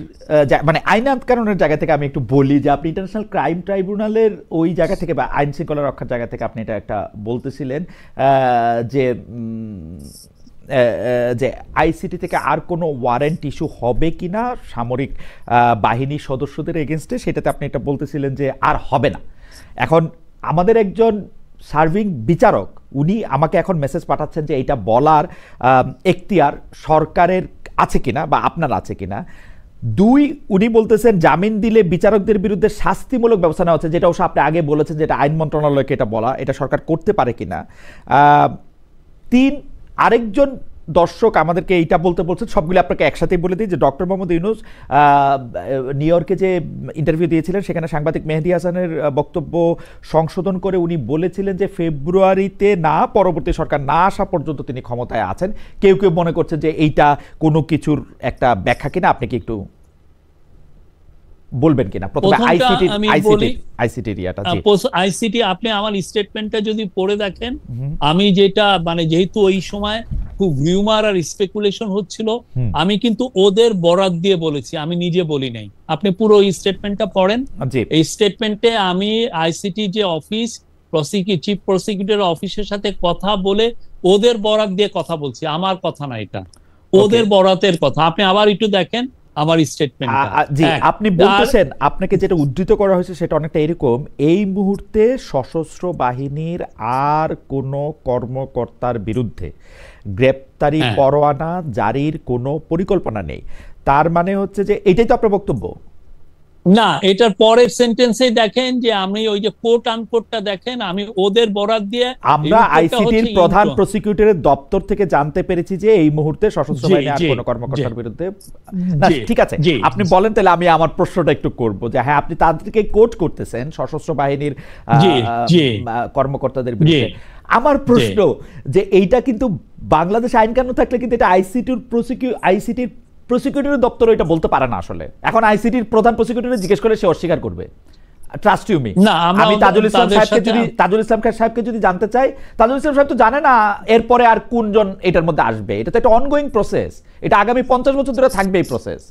মানে আইন আইনকানুনের জায়গা থেকে আমি একটু বলি, যে আপনি ইন্টারন্যাশনাল ক্রাইম ট্রাইব্যুনালের ওই জায়গা থেকে বা আইন শৃঙ্খলা রক্ষার জায়গা থেকে আপনি এটা একটা বলতেছিলেন যে আইসিটি থেকে আর কোনো ওয়ারেন্ট ইস্যু হবে কিনা সামরিক বাহিনীর সদস্যদের এগেনস্টে, সেটাতে আপনি এটা বলতেছিলেন যে আর হবে না। এখন আমাদের একজন সার্ভিং বিচারক উনি আমাকে এখন মেসেজ পাঠাচ্ছেন যে এইটা বলার এখতিয়ার সরকারের আছে কিনা বা আপনার আছে কিনা। 2, উনি বলতেছেন জামিন দিলে বিচারকদের বিরুদ্ধে শাস্তিমূলক ব্যবস্থা নেওয়া হচ্ছে, যেটা অবশ্য আপনি আগে বলেছেন যেটা আইন মন্ত্রণালয়কে এটা বলা, এটা সরকার করতে পারে কিনা। 3, আরেকজন দর্শক আমাদেরকে এইটা বলতে বলছেন, সবগুলো আপনাকে একসাথেই বলে দিই, যে ডক্টর মোহাম্মদ ইউনূস নিউ ইয়র্কে যে ইন্টারভিউ দিয়েছিলেন, সেখানে সাংবাদিক মেহেদী হাসানের বক্তব্য সংশোধন করে উনি বলেছিলেন যে ফেব্রুয়ারিতে না, পরবর্তী সরকার না আসা পর্যন্ত তিনি ক্ষমতায় আছেন। কেউ কেউ মনে করছেন যে এইটা কোনো কিছুর একটা ব্যাখ্যা কিনা, আপনি কি একটু বলবেন কিনা? প্রথমে আইসিটি আপনি আমার স্টেটমেন্টটা যদি পড়ে দেখেন, আমি যেটা মানে যেহেতু ওই সময় খুব রিউমার আর স্পেকুলেশন হচ্ছিল, আমি কিন্তু ওদের বরাত দিয়ে বলেছি, আমি নিজে বলি নাই। আপনি পুরো এই স্টেটমেন্টটা পড়েন। এই স্টেটমেন্টে আমি আইসিটি যে অফিস, চিফ প্রসিকিউটর অফিসের সাথে কথা বলে ওদের বরাত দিয়ে কথা বলছি, আমার কথা না, এটা ওদের বরাতের কথা। আপনি আবার একটু দেখেন আমার স্টেটমেন্ট। জি, আপনি বলতেছেন, আপনাকে যেটা উদ্ধৃত করা হয়েছে সেটা অনেকটা এরকম: এই মুহূর্তে সশস্ত্র বাহিনীর আর কোনো কর্মকর্তার বিরুদ্ধে গ্রেপ্তারি পরোয়ানা জারির কোনো পরিকল্পনা নেই। তার মানে হচ্ছে যে এটাই তো আপনার বক্তব্য না? এটার পরের সেন্টেন্সে দেখেন যে আমি ওই যে কোট আনকোটটা দেখেন, আমি ওদের বরাত দিয়ে, আমরা আইসিটির প্রধান প্রসিকিউটরের দপ্তর থেকে জানতে পেরেছি যে এই মুহূর্তে সশস্ত্র বাহিনীর আর কোনো কর্মকর্তার বিরুদ্ধে না। ঠিক আছে, আপনি বলেন তাহলে আমি আমার প্রশ্নটা একটু করব, যে হ্যাঁ আপনি তাদেরকে কোট করতেছেন সশস্ত্র বাহিনীর কর্মকর্তাদের বিরুদ্ধে। আমার প্রশ্ন যে এইটা কিন্তু বাংলাদেশ আইন কানুন থাকলে কিন্তু এটা আইসিটির প্রসিকিউটরের দপ্তর এটা বলতে পারে না আসলে। এখন আইসিটির প্রধান প্রসিকিউটর জিজ্ঞেস করে সে অস্বীকার করবে। Trust you me. আমি তাজুল ইসলাম সাহেবকে যদি জানতে চাই, তাজুল ইসলাম সাহেব তো জানে না এরপরে আর কোনজন এটার মধ্যে আসবে। এটা তো একটা অনগোয়িং প্রসেস, এটা আগামী 50 বছর ধরে থাকবে এই প্রসেস।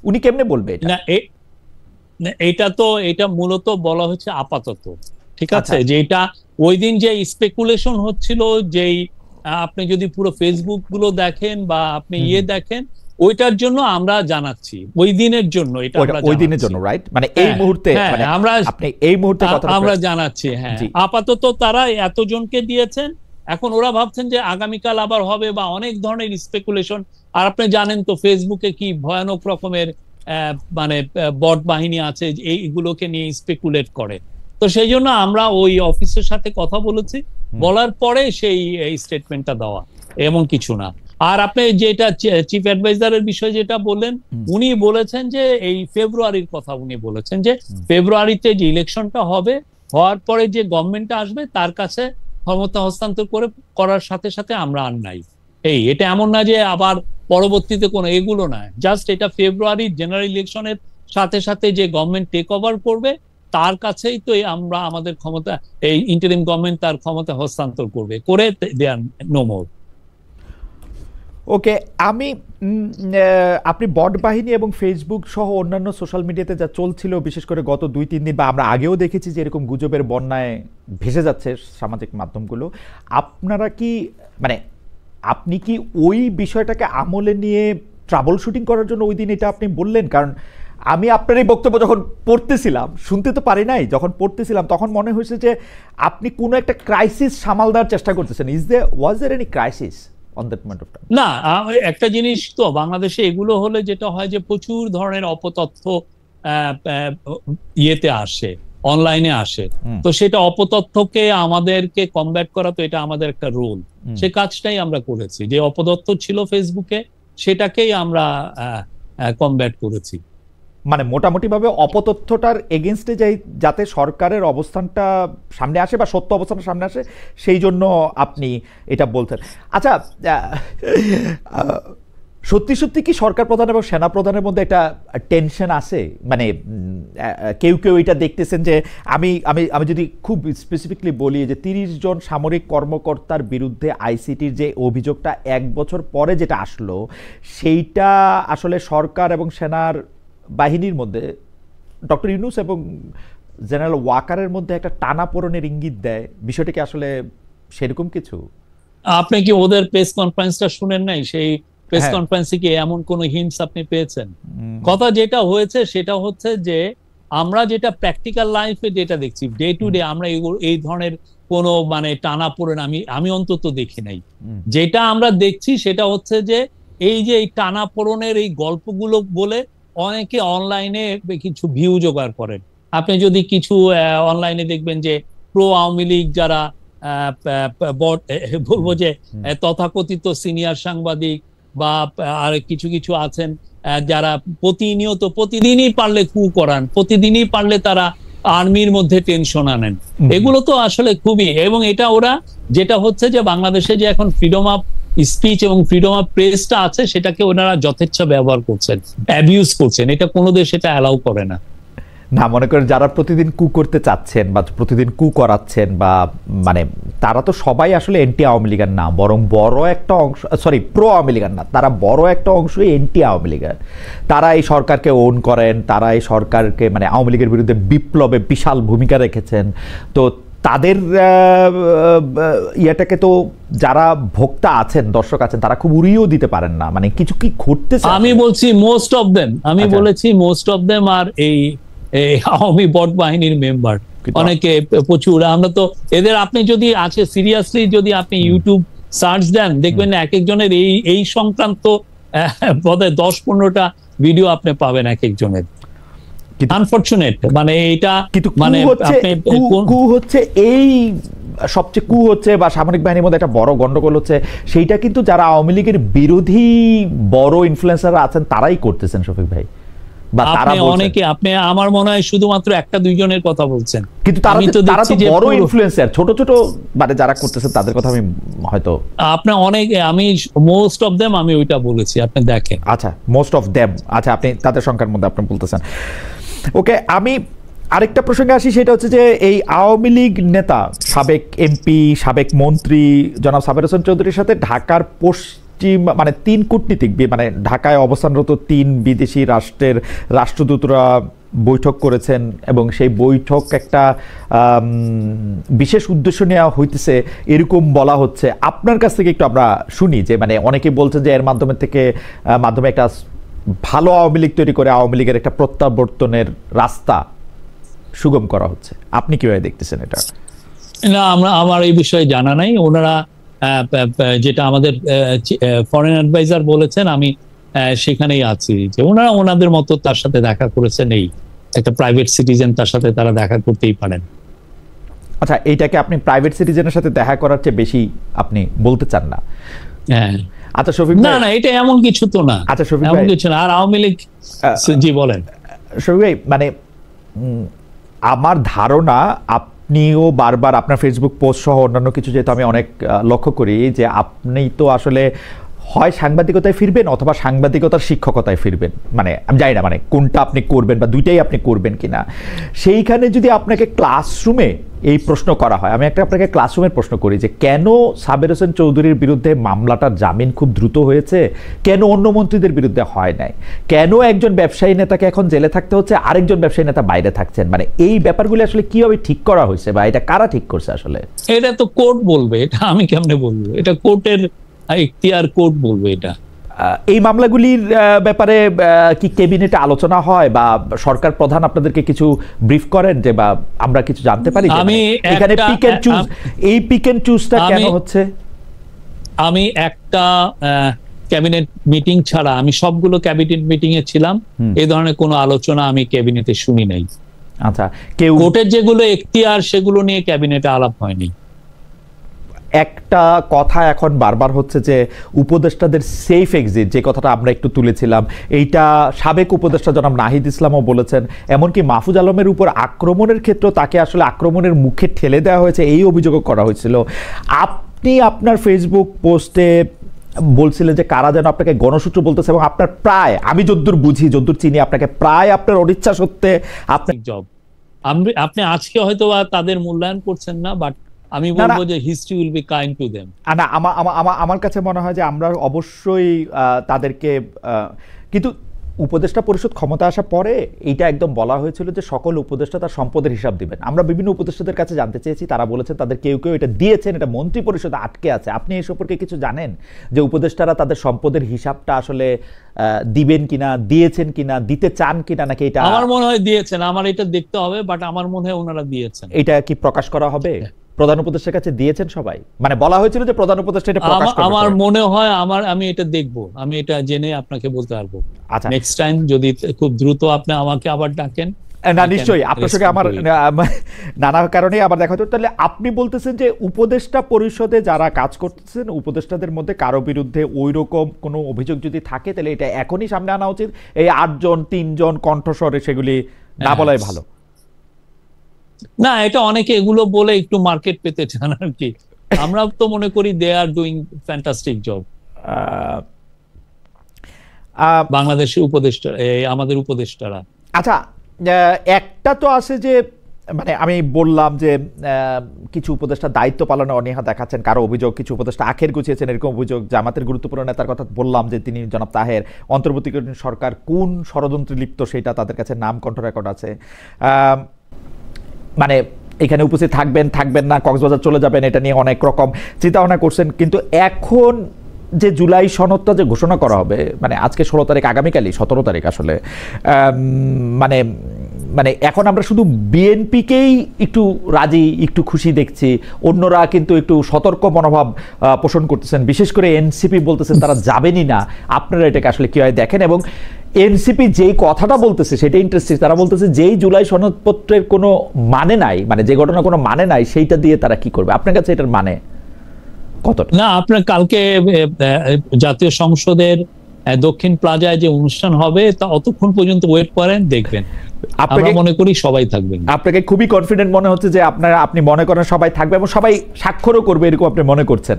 উনি কেমনে বলবে এটা? এটা তো এটা মূলত বলা হচ্ছে আপাতত, ঠিক আছে? যে এটা ওই দিন যে স্পেকুলেশন হচ্ছিল, যেই আপনি যদি পুরো ফেসবুক গুলো দেখেন বা আপনি দেখেন, ওইটার জন্য আমরা জানাচ্ছি, ওই দিনের জন্য এটা আমরা ওই দিনের জন্য, রাইট? মানে এই মুহূর্তে, মানে আমরা আপনি এই মুহূর্তে আমরা জানাচ্ছি। হ্যাঁ, আপাতত তারা এতজনকে দিয়েছেন, এখন ওরা ভাবছেন যে আগামীকাল আবার হবে, বা অনেক ধরনের স্পেকুলেশন। আর আপনি জানেন তো ফেসবুকে কি ভয়ানক রকমের মানে বট বাহিনী আছে এইগুলোকে নিয়ে স্পেকুলেট করে। তো সেই জন্য আমরা ওই অফিসের সাথে কথা বলেছি, বলার পরে সেই স্টেটমেন্টটা দেওয়া, এমন কিছু না। আর আপনি যেটা চিফ অ্যাডভাইজারের বিষয়ে যেটা বললেন, উনি বলেছেন যে এই ফেব্রুয়ারির কথা উনি বলেছেন যে ফেব্রুয়ারিতে যে ইলেকশনটা হবে, হওয়ার পরে যে গভর্নমেন্টটা আসবে তার কাছে ক্ষমতা হস্তান্তর করার সাথে সাথে আমরা আর নাই। এটা এমন না যে আবার পরবর্তীতে কোনো এগুলো না, জাস্ট এটা ফেব্রুয়ারি জেনারেল ইলেকশনের সাথে সাথে যে গভর্নমেন্ট টেক ওভার করবে তার কাছেই তো আমরা আমাদের ক্ষমতা, এই ইন্টারিম গভর্নমেন্ট তার ক্ষমতা হস্তান্তর করবে, করে দেয়ার নো মোর। ওকে, আপনি বট বাহিনী এবং ফেসবুক সহ অন্যান্য সোশ্যাল মিডিয়াতে যা চলছিল, বিশেষ করে গত 2-3 দিন, বা আমরা আগেও দেখেছি যে এরকম গুজবের বন্যায় ভেসে যাচ্ছে সামাজিক মাধ্যমগুলো, আপনারা কি, মানে আপনি কি ওই বিষয়টাকে আমলে নিয়ে ট্রাবল শুটিং করার জন্য ওই দিন এটা আপনি বললেন? কারণ আমি আপনার এই বক্তব্য যখন পড়তেছিলাম, শুনতে তো পারি নাই, যখন পড়তেছিলাম তখন মনে হয়েছে যে আপনি কোনো একটা ক্রাইসিস সামাল দেওয়ার চেষ্টা করতেছেন। Was there any crisis on that moment of time? না, একটা জিনিস তো বাংলাদেশে এগুলো হলে যেটা হয় যে প্রচুর ধরনের অপতথ্য ইয়েতে আসে, অনলাইনে আসে। তো সেটা অপতথ্যকে আমাদেরকে কমব্যাট করা, তো এটা আমাদের একটা রোল, সে কাজটাই আমরা করেছি। যে অপতথ্য ছিল ফেসবুকে সেটাকেই আমরা কমব্যাট করেছি। মানে মোটামুটি ভাবে অপতথ্যটার এগেনস্টে যাতে সরকারের অবস্থানটা সামনে আসে বা সত্য অবস্থানটা সামনে আসে, সেই জন্য আপনি এটা বলছেন। আচ্ছা, সত্যি সত্যি কি সরকার প্রধান এবং সেনা প্রধানের মধ্যে একটা টেনশন আছে? মানে কেউ কেউ এটা দেখতেছেন যে, আমি আমি আমি যদি খুব স্পেসিফিকলি বলি যে 30 জন সামরিক কর্মকর্তার বিরুদ্ধে আইসিটির যে অভিযোগটা 1 বছর পরে যেটা আসলো, সেইটা আসলে সরকার এবং সেনার বাহিনীর মধ্যে, ডক্টর ইউনূস এবং জেনারেল ওয়াকারের মধ্যে একটা টানাপোড়েনের ইঙ্গিত দেয়। বিষয়টা কি আসলে সেরকম কিছু? আপনি কি ওদের প্রেস কনফারেন্সটা শুনেন নাই? সেই প্রেস কনফারেন্সে কি এমন কোন হিন্টস আপনি পেয়েছেন? কথা যেটা হয়েছে সেটা হচ্ছে যে আমরা যেটা প্র্যাকটিক্যাল লাইফে যেটা দেখছি ডে টু ডে, আমরা এই ধরনের কোনো মানে টানাপোড়েন আমি অন্তত দেখি নাই। যেটা আমরা দেখছি সেটা হচ্ছে যে এই যে এই টানাপোড়েনের এই গল্পগুলো বলে অনেকে অনলাইনে কিছু ভিউ জোগাড় করেন। আপনি যদি কিছু অনলাইনে দেখবেন যে প্রো আওয়ামী লীগ যারা বলবো যে তথাকথিত সিনিয়র সাংবাদিক বা আর কিছু কিছু আছেন যারা প্রতিদিনই পারলে কু করান, প্রতিদিনই পারলে তারা আর্মির মধ্যে টেনশন আনেন। এগুলো তো আসলে খুবই, এবং এটা ওরা যেটা হচ্ছে যে বাংলাদেশে যে এখন ফ্রিডম অফ স্পিচ এবং ফ্রিডম অফ প্রেসটা আছে সেটাকে ওনারা যথেচ্ছ ব্যবহার করছেন, অ্যাবিউজ করছেন। এটা কোনো দেশ এটা অ্যালাউ করে না। না, মনে করেন যারা প্রতিদিন কু করতে চাচ্ছেন বা প্রতিদিন কু করাচ্ছেন, বা মানে তারা তো সবাই আসলে এন্টি আওয়ামী লীগের না, বরং বড় একটা অংশ, সরি প্রো আওয়ামী লীগের না, তারা বড় একটা অংশই এন্টি আওয়ামী লীগের। তারা এই সরকারকে ওন করেন, তারা এই সরকারকে মানে আওয়ামী লীগের বিরুদ্ধে বিপ্লবে বিশাল ভূমিকা রেখেছেন। তো তাদের ইয়েটাকে তো যারা ভোক্তা আছেন, দর্শক আছেন, তারা খুব উড়িয়েও দিতে পারেন না। মানে কিছু কি ঘটতেছে? আমি বলছি মোস্ট অফ দেম, আমি বলেছি মোস্ট অফ দেম আর এই আওয়ামী বট বাহিনীর মেম্বার অনেকে প্রচুর। আমরা তো এদের, আপনি যদি আছে সিরিয়াসলি যদি আপনি ইউটিউব সার্চ দেন দেখবেন এক একজনের এই সংক্রান্ত বোধহয় 10-15টা ভিডিও আপনি পাবেন এক একজনের। আনফরচুনেট, মানে এটা মানে কু হচ্ছে এই সবচেয়ে কু হচ্ছে বা সামরিক বাহিনীর মধ্যে একটা বড় গন্ডগোল হচ্ছে, সেইটা কিন্তু যারা আওয়ামী লীগের বিরোধী বড় ইনফ্লুয়েন্সাররা আছেন তারাই করতেছেন শফিক ভাই। অনেকে, আপনি আমার মনে হয় শুধুমাত্র 1-2 জনের কথা বলছেন, কিন্তু তারা তো বড় ইনফ্লুয়েন্সার। ছোট ছোট মানে যারা করতেছেন তাদের কথা আমি হয়তো আপনি অনেক, আমি মোস্ট অফ দেম আমি ওইটা বলেছি, আপনি দেখেন। আচ্ছা, মোস্ট অফ দেম, আচ্ছা আপনি তাদের সংখ্যার মধ্যে আপনি বলতেছেন। ওকে, আমি আরেকটা প্রসঙ্গে আসি, সেটা হচ্ছে যে এই আওয়ামী লীগ নেতা, সাবেক এমপি, সাবেক মন্ত্রী জনাব সাবের হোসেন চৌধুরীর সাথে ঢাকার মানে 3 কূটনীতিক, মানে ঢাকায় অবস্থানরত 3 বিদেশি রাষ্ট্রের রাষ্ট্রদূতরা বৈঠক করেছেন এবং সেই বৈঠক একটা বিশেষ উদ্দেশ্য নেওয়া হইতেছে এরকম বলা হচ্ছে। আপনার কাছ থেকে একটু আমরা শুনি যে মানে অনেকে বলছেন যে এর মাধ্যমে একটা ভালো আওয়ামী লীগ তৈরি করে আওয়ামী লীগের একটা প্রত্যাবর্তনের রাস্তা সুগম করা হচ্ছে। আপনি কিভাবে দেখতেছেন এটা? না, আমার এই বিষয়ে জানা নাই। ওনারা যেটা আমাদের ফরেন অ্যাডভাইজার বলেছেন, আমি সেখানেই আছি যে ওনারা ওনাদের মতো তার সাথে দেখা করেছেন। এই একটা প্রাইভেট সিটিজেন, তার সাথে তারা দেখা করতেই পারেন। আচ্ছা, এইটাকে আপনি প্রাইভেট সিটিজেনের সাথে দেখা করার চেয়ে বেশি আপনি বলতে চান না? হ্যাঁ। আচ্ছা শফিক, না না, এটা এমন কিছু তো না। আচ্ছা শফিক, এমন কিছু না। আর আওয়ামী লীগ, জি বলেন। শফিক ভাই, মানে আমার ধারণা আপনিও বারবার আপনার ফেসবুক পোস্ট সহ অন্যান্য কিছু যেহেতু আমি অনেক লক্ষ্য করি যে আপনি তো আসলে হয় সাংবাদিকতায় ফিরবেন অথবা সাংবাদিকতার শিক্ষকতায় ফিরবেন। মানে আমি জানি না মানে কোনটা আপনি করবেন বা দুইটাই আপনি করবেন কিনা। সেইখানে যদি আপনাকে ক্লাসরুমে এই প্রশ্ন করা হয়, আমি আপনাকে ক্লাসরুমের প্রশ্ন করি যে কেন সাবের হোসেন চৌধুরীর বিরুদ্ধে মামলাটার জামিন খুব দ্রুত হয়েছে, কেন অন্য মন্ত্রীদের বিরুদ্ধে হয় নাই, কেন একজন ব্যবসায়ী নেতাকে এখন জেলে থাকতে হচ্ছে, আরেকজন ব্যবসায়ী নেতা বাইরে থাকছেন, মানে এই ব্যাপারগুলো আসলে কিভাবে ঠিক করা হয়েছে বা এটা কারা ঠিক করছে আসলে? এটা তো কোর্ট বলবে, এটা আমি কেমনে বলবো? এটা কোর্টের ইখতিয়ার, কোর্ট বলবে এটা। এই মামলাগুলির ব্যাপারে কি ক্যাবিনেটে আলোচনা হয় বা সরকার প্রধান আপনাদেরকে কিছু ব্রিফ করেন যে বা আমরা কিছু জানতে পারি? আমি এখানে পিক এন্ড চুজ, এই পিক এন্ড চুজটা কেন হচ্ছে? আমি একটা ক্যাবিনেট মিটিং ছাড়া আমি সবগুলো ক্যাবিনেট মিটিং এ ছিলাম, এই ধরনের কোনো আলোচনা আমি ক্যাবিনেটে শুনি নাই। আচ্ছা, কেউ কোর্টের যেগুলো ইখতিয়ার সেগুলো নিয়ে ক্যাবিনেটে আলাপ হয়নি। একটা কথা এখন বারবার হচ্ছে যে উপদেষ্টাদের সেফ এক্সিট, যে কথাটা আমরা একটু তুলেছিলাম, এইটা সাবেক উপদেষ্টা জনাব নাহিদ ইসলামও বলেছেন। এমনকি মাহফুজ আলমের উপর আক্রমণের ক্ষেত্রে তাকে আসলে আক্রমণের মুখে ঠেলে দেওয়া হয়েছে, এই অভিযোগও করা হয়েছিল। আপনি আপনার ফেসবুক পোস্টে বলছিলেন যে কারা যেন আপনাকে গণসূত্র বলতেছে এবং আপনার প্রায়, আমি যদ্দূর বুঝি যদ্দূর চিনি, আপনাকে প্রায় আপনার অনিচ্ছা সত্ত্বে আপনার জব, আপনি আজকে হয়তো তাদের মূল্যায়ন করছেন না, বাট আমি বলবো যে history will be kind to them. না, আমার কাছে মনে হয় যে আমরা অবশ্যই তাদেরকে, কিন্তু উপদেষ্টা পরিষদ ক্ষমতা আসার পরে এইটা একদম বলা হয়েছিল যে সকল উপদেষ্টা তার সম্পদের হিসাব দিবেন। আমরা বিভিন্ন উপদেষ্টাদের কাছে জানতে চেয়েছি, তারা বলেছেন তাদের কেউ কেউ এটা দিয়েছেন, এটা মন্ত্রী পরিষদে আটকে আছে। আপনি এই সম্পর্কে কিছু জানেন যে উপদেষ্টারা তাদের সম্পদের হিসাবটা আসলে দিবেন কিনা, দিয়েছেন কিনা, দিতে চান কিনা, নাকি এটা? আমার মনে হয় দিয়েছেন, আমার এটা দেখতে হবে, বাট আমার মনে হয় ওনারা দিয়েছেন। এটা কি প্রকাশ করা হবে? প্রধান উপদেষ্টার কাছে দিয়েছেন সবাই? মানে বলা হয়েছিল যে প্রধান উপদেষ্টা এটা প্রকাশ করবে। আমার মনে হয়, আমি এটা দেখবো, আমি এটা জেনে আপনাকে বলতে পারবো। আচ্ছা, নেক্সট টাইম যদি খুব দ্রুত আপনি আমাকে আবার ডাকেন। না নিশ্চয়ই, আপনার সঙ্গে আমার নানা কারণে আবার দেখা হতো। তাহলে আপনি বলতেছেন যে উপদেষ্টা পরিষদে যারা কাজ করতেছেন উপদেষ্টাদের মধ্যে কারো বিরুদ্ধে ওই রকম কোনো অভিযোগ যদি থাকে তাহলে এটা এখনই সামনে আনা উচিত, এই 8 জন 3 জন কণ্ঠস্বরে সেগুলি না বলাই ভালো? না, এটা অনেকে এগুলো বলে একটু মার্কেট পেতে চান আর কি। আমরা তো মনে করি দে আর ডুইং ফ্যান্টাস্টিক জব। বাংলাদেশের উপদেষ্টা, আমাদের উপদেষ্টারা। আচ্ছা, একটা তো আছে যে মানে আমি বললাম যে কিছু উপদেষ্টা দায়িত্ব পালনে অনীহা দেখাচ্ছেন, কারো অভিযোগ কিছু উপদেষ্টা আখের গুছিয়েছেন এরকম অভিযোগ। জামাতের গুরুত্বপূর্ণ নেতার কথা বললাম যে তিনি জনাব তাহের, অন্তর্বর্তীকালীন সরকার কোন ষড়যন্ত্রে লিপ্ত সেটা তাদের কাছে নাম কণ্ঠ রেকর্ড আছে। মানে এখানে উপস্থিত থাকবেন না, কক্সবাজার চলে যাবেন, এটা নিয়ে অনেক রকম চিন্তা ভাবনা করছেন। কিন্তু এখন যে জুলাই সনদটা যে ঘোষণা করা হবে, মানে আজকে 16 তারিখ, আগামীকালই 17 তারিখ আসলে, মানে মানে এখন আমরা শুধু বিএনপিকেই একটু রাজি, একটু খুশি দেখছি, অন্যরা কিন্তু একটু সতর্ক মনোভাব পোষণ করতেছেন। বিশেষ করে এনসিপি বলতেছেন তারা যাবেনই না। আপনারা এটাকে আসলে কিভাবে দেখেন? এবং এনসিপি যেই কথাটা বলতেছে সেটা ইন্টারেস্টিং, তারা বলতেছে যেই জুলাই সনদপত্রের কোনো মানে নাই, মানে যে ঘটনা কোনো মানে নাই, সেইটা দিয়ে তারা কি করবে? আপনার কাছে এটার মানে কতটা? না, আপনার কালকে জাতীয় সংসদের দক্ষিণ প্লাজায় যে অনুষ্ঠান হবে তা অতক্ষণ পর্যন্ত ওয়েট করেন, দেখবেন। আমরা মনে করি সবাই থাকবেন। আপনাকে খুবই কনফিডেন্ট মনে হচ্ছে যে আপনি মনে করেন সবাই থাকবে এবং সবাই স্বাক্ষরও করবে, এরকম আপনি মনে করছেন?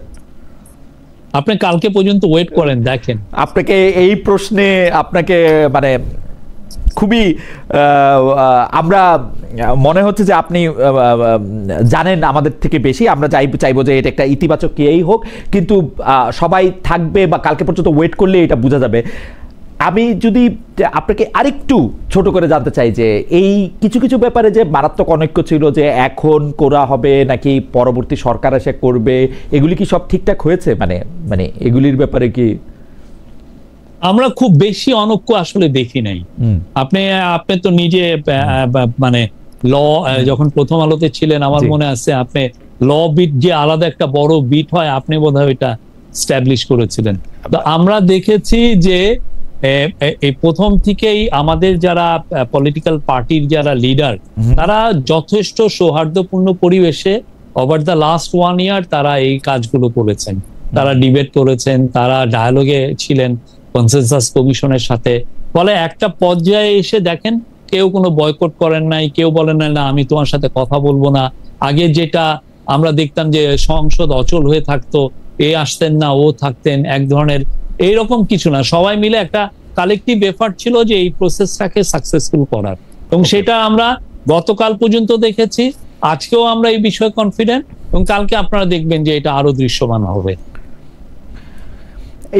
আপনি কালকে পর্যন্ত ওয়েট করেন, দেখেন। আপনাকে এই প্রশ্নে আপনাকে মানে খুবই আমরা মনে হচ্ছে যে আপনি জানেন আমাদের থেকে বেশি। আমরা চাইবো যে এটা একটা ইতিবাচক কেই হোক, কিন্তু সবাই থাকবে বা কালকে পর্যন্ত ওয়েট করলে এটা বোঝা যাবে। আমি যদি আপনাকে আরেকটু ছোট করে জানতে চাই যে এই কিছু কিছু ব্যাপারে যে মারাত্মক অনৈক্য ছিল, যে এখন করা হবে নাকি পরবর্তী সরকার এসে করবে, এগুলি কি সব ঠিকঠাক হয়েছে? মানে এগুলির ব্যাপারে কি আমরা খুব বেশি অনৈক্য আসলে দেখি নাই। আপনি তো নিজে মানে ল যখন প্রথম আলোতে ছিলেন, আমার মনে আছে আপনি ল বিট যে আলাদা একটা বড় বিট হয়, আপনি বোধহয় এটা স্ট্যাবলিশ করেছিলেন। তো আমরা দেখেছি যে এই প্রথম থেকেই আমাদের যারা পলিটিক্যাল পার্টির যারা লিডার, তারা যথেষ্ট সৌহার্দ্যপূর্ণ পরিবেশে ওভার দ্য লাস্ট 1 ইয়ার তারা এই কাজগুলো করেছেন। তারা ডিবেট করেছেন, তারা ডায়ালগে ছিলেন কনসেনসাস কমিশনের সাথে। ফলে একটা পর্যায়ে এসে দেখেন কেউ কোনো বয়কট করেন নাই, কেউ বলেন না আমি তোমার সাথে কথা বলবো না। আগে যেটা আমরা দেখতাম যে সংসদ অচল হয়ে থাকতো, এ আসতেন না ও থাকতেন, এক ধরনের এইরকম কিছু না, সবাই মিলে একটা কালেকটিভ এফার্ট ছিল যে এই প্রসেসটাকে সাকসেসফুল করার, এবং সেটা আমরা গতকাল পর্যন্ত দেখেছি। আজকেও আমরা এই বিষয়ে কনফিডেন্ট, এবং কালকে আপনারা দেখবেন যে এটা আরো দৃশ্যমান হবে।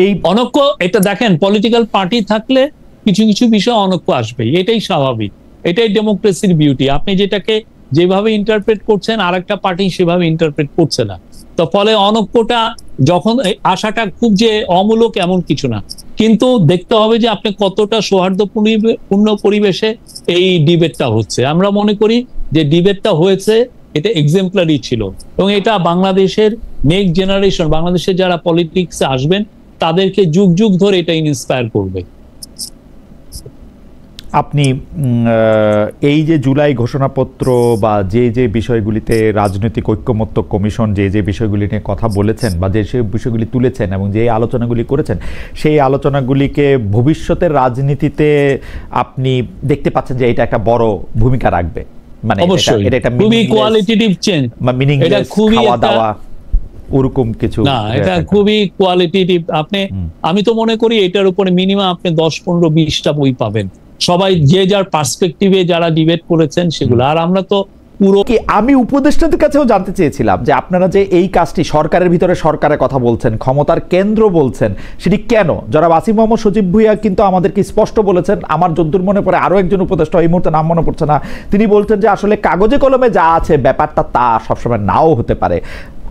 এই অনৈক্য, এটা দেখেন পলিটিক্যাল পার্টি থাকলে কিছু কিছু বিষয় অনৈক্য আসবেই, এটাই স্বাভাবিক, এটাই ডেমোক্রেসির বিউটি। আপনি যেটাকে যেভাবে ইন্টারপ্রেট করছেন আর একটা পার্টি সেভাবে ইন্টারপ্রেট করছে না, তো ফলে অনৈক্যটা যখন আশাটা খুব যে অমূলক এমন কিছু না, কিন্তু দেখতে হবে যে আপনি কতটা সৌহার্দ্যপূর্ণ পরিবেশে এই ডিবেটটা হচ্ছে। আমরা মনে করি যে ডিবেটটা হয়েছে, এটা এক্সাম্পলারি ছিল, এবং এটা বাংলাদেশের নেক্সট জেনারেশন, বাংলাদেশের যারা পলিটিক্সে আসবেন তাদেরকে যুগ যুগ ধরে এটা ইন্সপায়ার করবে। আপনি এই যে জুলাই ঘোষণাপত্র বা যে যে বিষয়গুলিতে রাজনৈতিক ঐক্যমত্য কমিশন যে যে বিষয়গুলি নিয়ে কথা বলেছেন বা যে সে বিষয়গুলি তুলেছেন এবং যে আলোচনাগুলি করেছেন, সেই আলোচনাগুলিকে ভবিষ্যতের রাজনীতিতে আপনি দেখতে পাচ্ছেন যে এটা একটা বড় ভূমিকা রাখবে? মানে এটা একটা খুবই কোয়ালিটেটিভ চেঞ্জ, এটা খুবই খাওয়া দাওয়া ওরকম কিছু না, এটা খুবই কোয়ালিটেটিভ। আমি তো মনে করি এটার উপরে মিনিমাম আপনি 10-15-20টা বই পাবেন, সবাই যে যার পার্সপেক্টিভে যারা ডিবেট করেছেন সেগুলো। আর আমরা তো পুরো আমি উপদেষ্টাদের কাছেও জানতে চেয়েছিলাম যে আপনারা যে এই কাজটি সরকারের ভিতরে সরকারের কথা বলছেন, ক্ষমতার কেন্দ্র বলছেন, সেটি কেন? যারা আসিফ মোহাম্মদ সজীব ভুঁইয়া কিন্তু আমাদেরকে স্পষ্ট বলেছেন, আমার যদ্দূর মনে পড়ে আরো একজন উপদেষ্টা, এই মুহূর্তে নাম মনে পড়ছে না, তিনি বলছেন যে আসলে কাগজে কলমে যা আছে ব্যাপারটা তা সবসময় নাও হতে পারে।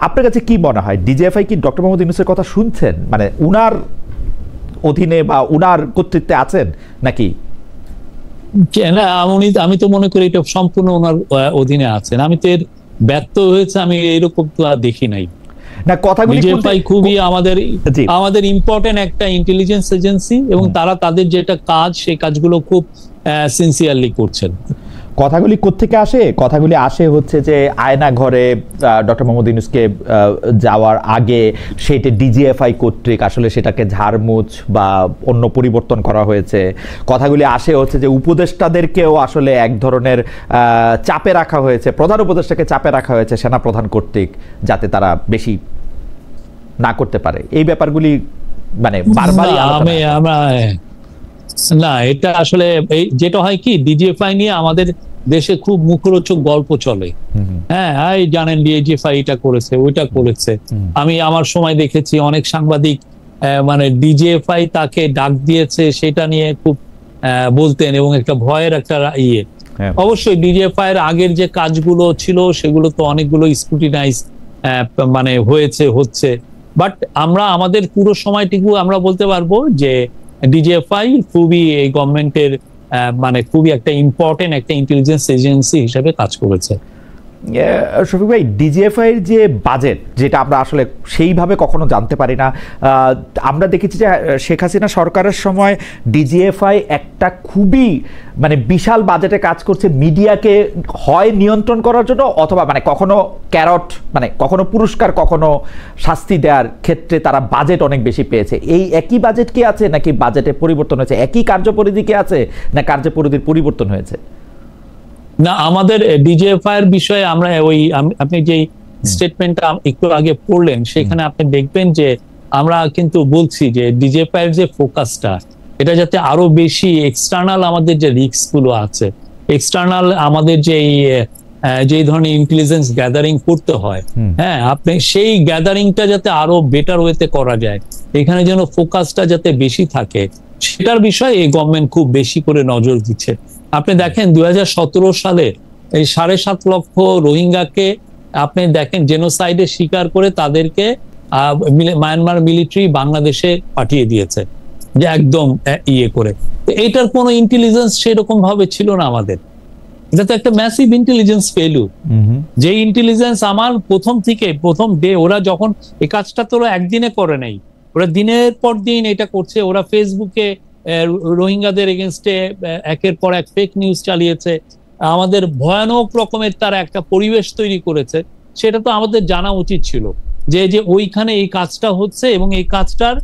আপনার কাছে কি মনে হয়, ডিজিএফআই কি ডক্টর মোহাম্মদ ইউনূসের কথা শুনছেন? মানে উনার অধীনে বা উনার কর্তৃত্বে আছেন নাকি? আমি তো মনে করি এটা সম্পূর্ণ ওনার অধীনে আছেন। আমি তো এর ব্যর্থ হয়েছে আমি এরকম তো আর দেখি নাই। না, কথাগুলি খুবই আমাদের ইম্পর্টেন্ট একটা ইন্টেলিজেন্স এজেন্সি, এবং তারা তাদের যেটা কাজ সেই কাজগুলো খুব সিনসিয়ারলি করছেন। কথাগুলি কোত্থেকে আসে? কথাগুলি আসে হচ্ছে যে আয়না ঘরে ডক্টর মোহাম্মদ ইউনূসকে যাওয়ার আগে সেটা ডিজিএফআই কর্তৃক আসলে সেটাকে ঝাড়মুছ বা অন্য পরিবর্তন করা হয়েছে। কথাগুলি আসে হচ্ছে যে উপদেষ্টাদেরকেও আসলে এক ধরনের চাপে রাখা হয়েছে, প্রধান উপদেষ্টাকে চাপে রাখা হয়েছে সেনাপ্রধান কর্তৃক, যাতে তারা বেশি না করতে পারে। এই ব্যাপারগুলি মানে বারবারই না, এটা আসলে যেটা হয় কি, ডিজিএফআই নিয়ে আমাদের দেশে খুব মুখরোচক গল্প চলে। হ্যাঁ, জানেন ডিজিএফআই এটা করেছে ওইটা করেছে। আমি আমার সময় দেখেছি অনেক সাংবাদিক মানে ডিজিএফআই তাকে ডাক দিয়েছে সেটা নিয়ে খুব বলতেন, এবং একটা ভয়ের একটা ইয়ে। অবশ্যই ডিজিএফআই এর আগের যে কাজগুলো ছিল সেগুলো তো অনেকগুলো স্ক্রুটিনাইজ মানে হচ্ছে, বাট আমরা আমাদের পুরো সময়টুকু আমরা বলতে পারবো যে ডিজিএফআই খুবই এই গভর্নমেন্টের মানে খুবই একটা ইম্পর্টেন্ট একটা ইন্টেলিজেন্স এজেন্সি হিসেবে কাজ করেছে। শফিক ভাই, ডিজিএফআই এর যে বাজেট, যেটা আমরা আসলে সেইভাবে কখনো জানতে পারি না, আমরা দেখেছি যে শেখ হাসিনা সরকারের সময় ডিজিএফআই একটা খুবই মানে বিশাল বাজেটে কাজ করছে, মিডিয়াকে হয় নিয়ন্ত্রণ করার জন্য অথবা মানে কখনো ক্যারট মানে কখনো পুরস্কার কখনো শাস্তি দেওয়ার ক্ষেত্রে তারা বাজেট অনেক বেশি পেয়েছে। এই একই বাজেট কি আছে নাকি বাজেটে পরিবর্তন হয়েছে? একই কার্যপরিধি কি আছে না কার্যপরিধির পরিবর্তন হয়েছে? না, আমাদের ডিজিএফআই এর বিষয়ে আমরা ওই আপনি যে স্টেটমেন্টটা একটু আগে পড়লেন সেখানে আপনি দেখবেন যে আমরা কিন্তু বলছি যে ডিজিএফআই এর যে ফোকাসটা, এটা যাতে আরো বেশি এক্সটার্নাল আমাদের যে রিস্ক গুলো আছে, এক্সটার্নাল আমাদের যে ধরনের ইন্টেলিজেন্স গ্যাদারিং করতে হয়, হ্যাঁ, আপনি সেই গ্যাদারিংটা যাতে আরো বেটার ওয়েতে করা যায়, এখানে যেন ফোকাসটা যাতে বেশি থাকে, সেটার বিষয়ে এই গভর্নমেন্ট খুব বেশি করে নজর দিচ্ছে। আপনি দেখেন 2017 সালে এই 7.5 লক্ষ রোহিঙ্গাকে আপনি দেখেন জেনোসাইডের শিকার করে তাদেরকে মায়ানমার মিলিটারি বাংলাদেশে পাঠিয়ে দিয়েছে, যে একদম ইয়ে করে। এইটার কোনো ইন্টেলিজেন্স সেরকম ভাবে ছিল না আমাদের। এটা তো একটা ম্যাসিভ ইন্টেলিজেন্স ফেলিউর। যে ইন্টেলিজেন্স আমার প্রথম ডে, ওরা যখন এই কাজটা তো ওরা একদিনে করে নাই, ওরা দিনের পর দিন এটা করছে। ওরা ফেসবুকে রোহিঙ্গাদের এগেনস্টে একের পর এক ফেক নিউজ চালিয়েছে, আমাদের ভয়ানক রকমের তারা একটা পরিবেশ তৈরি করেছে। সেটা তো আমাদের জানা উচিত ছিল যে ওইখানে এই কাজটা হচ্ছে, এবং এই কাজটার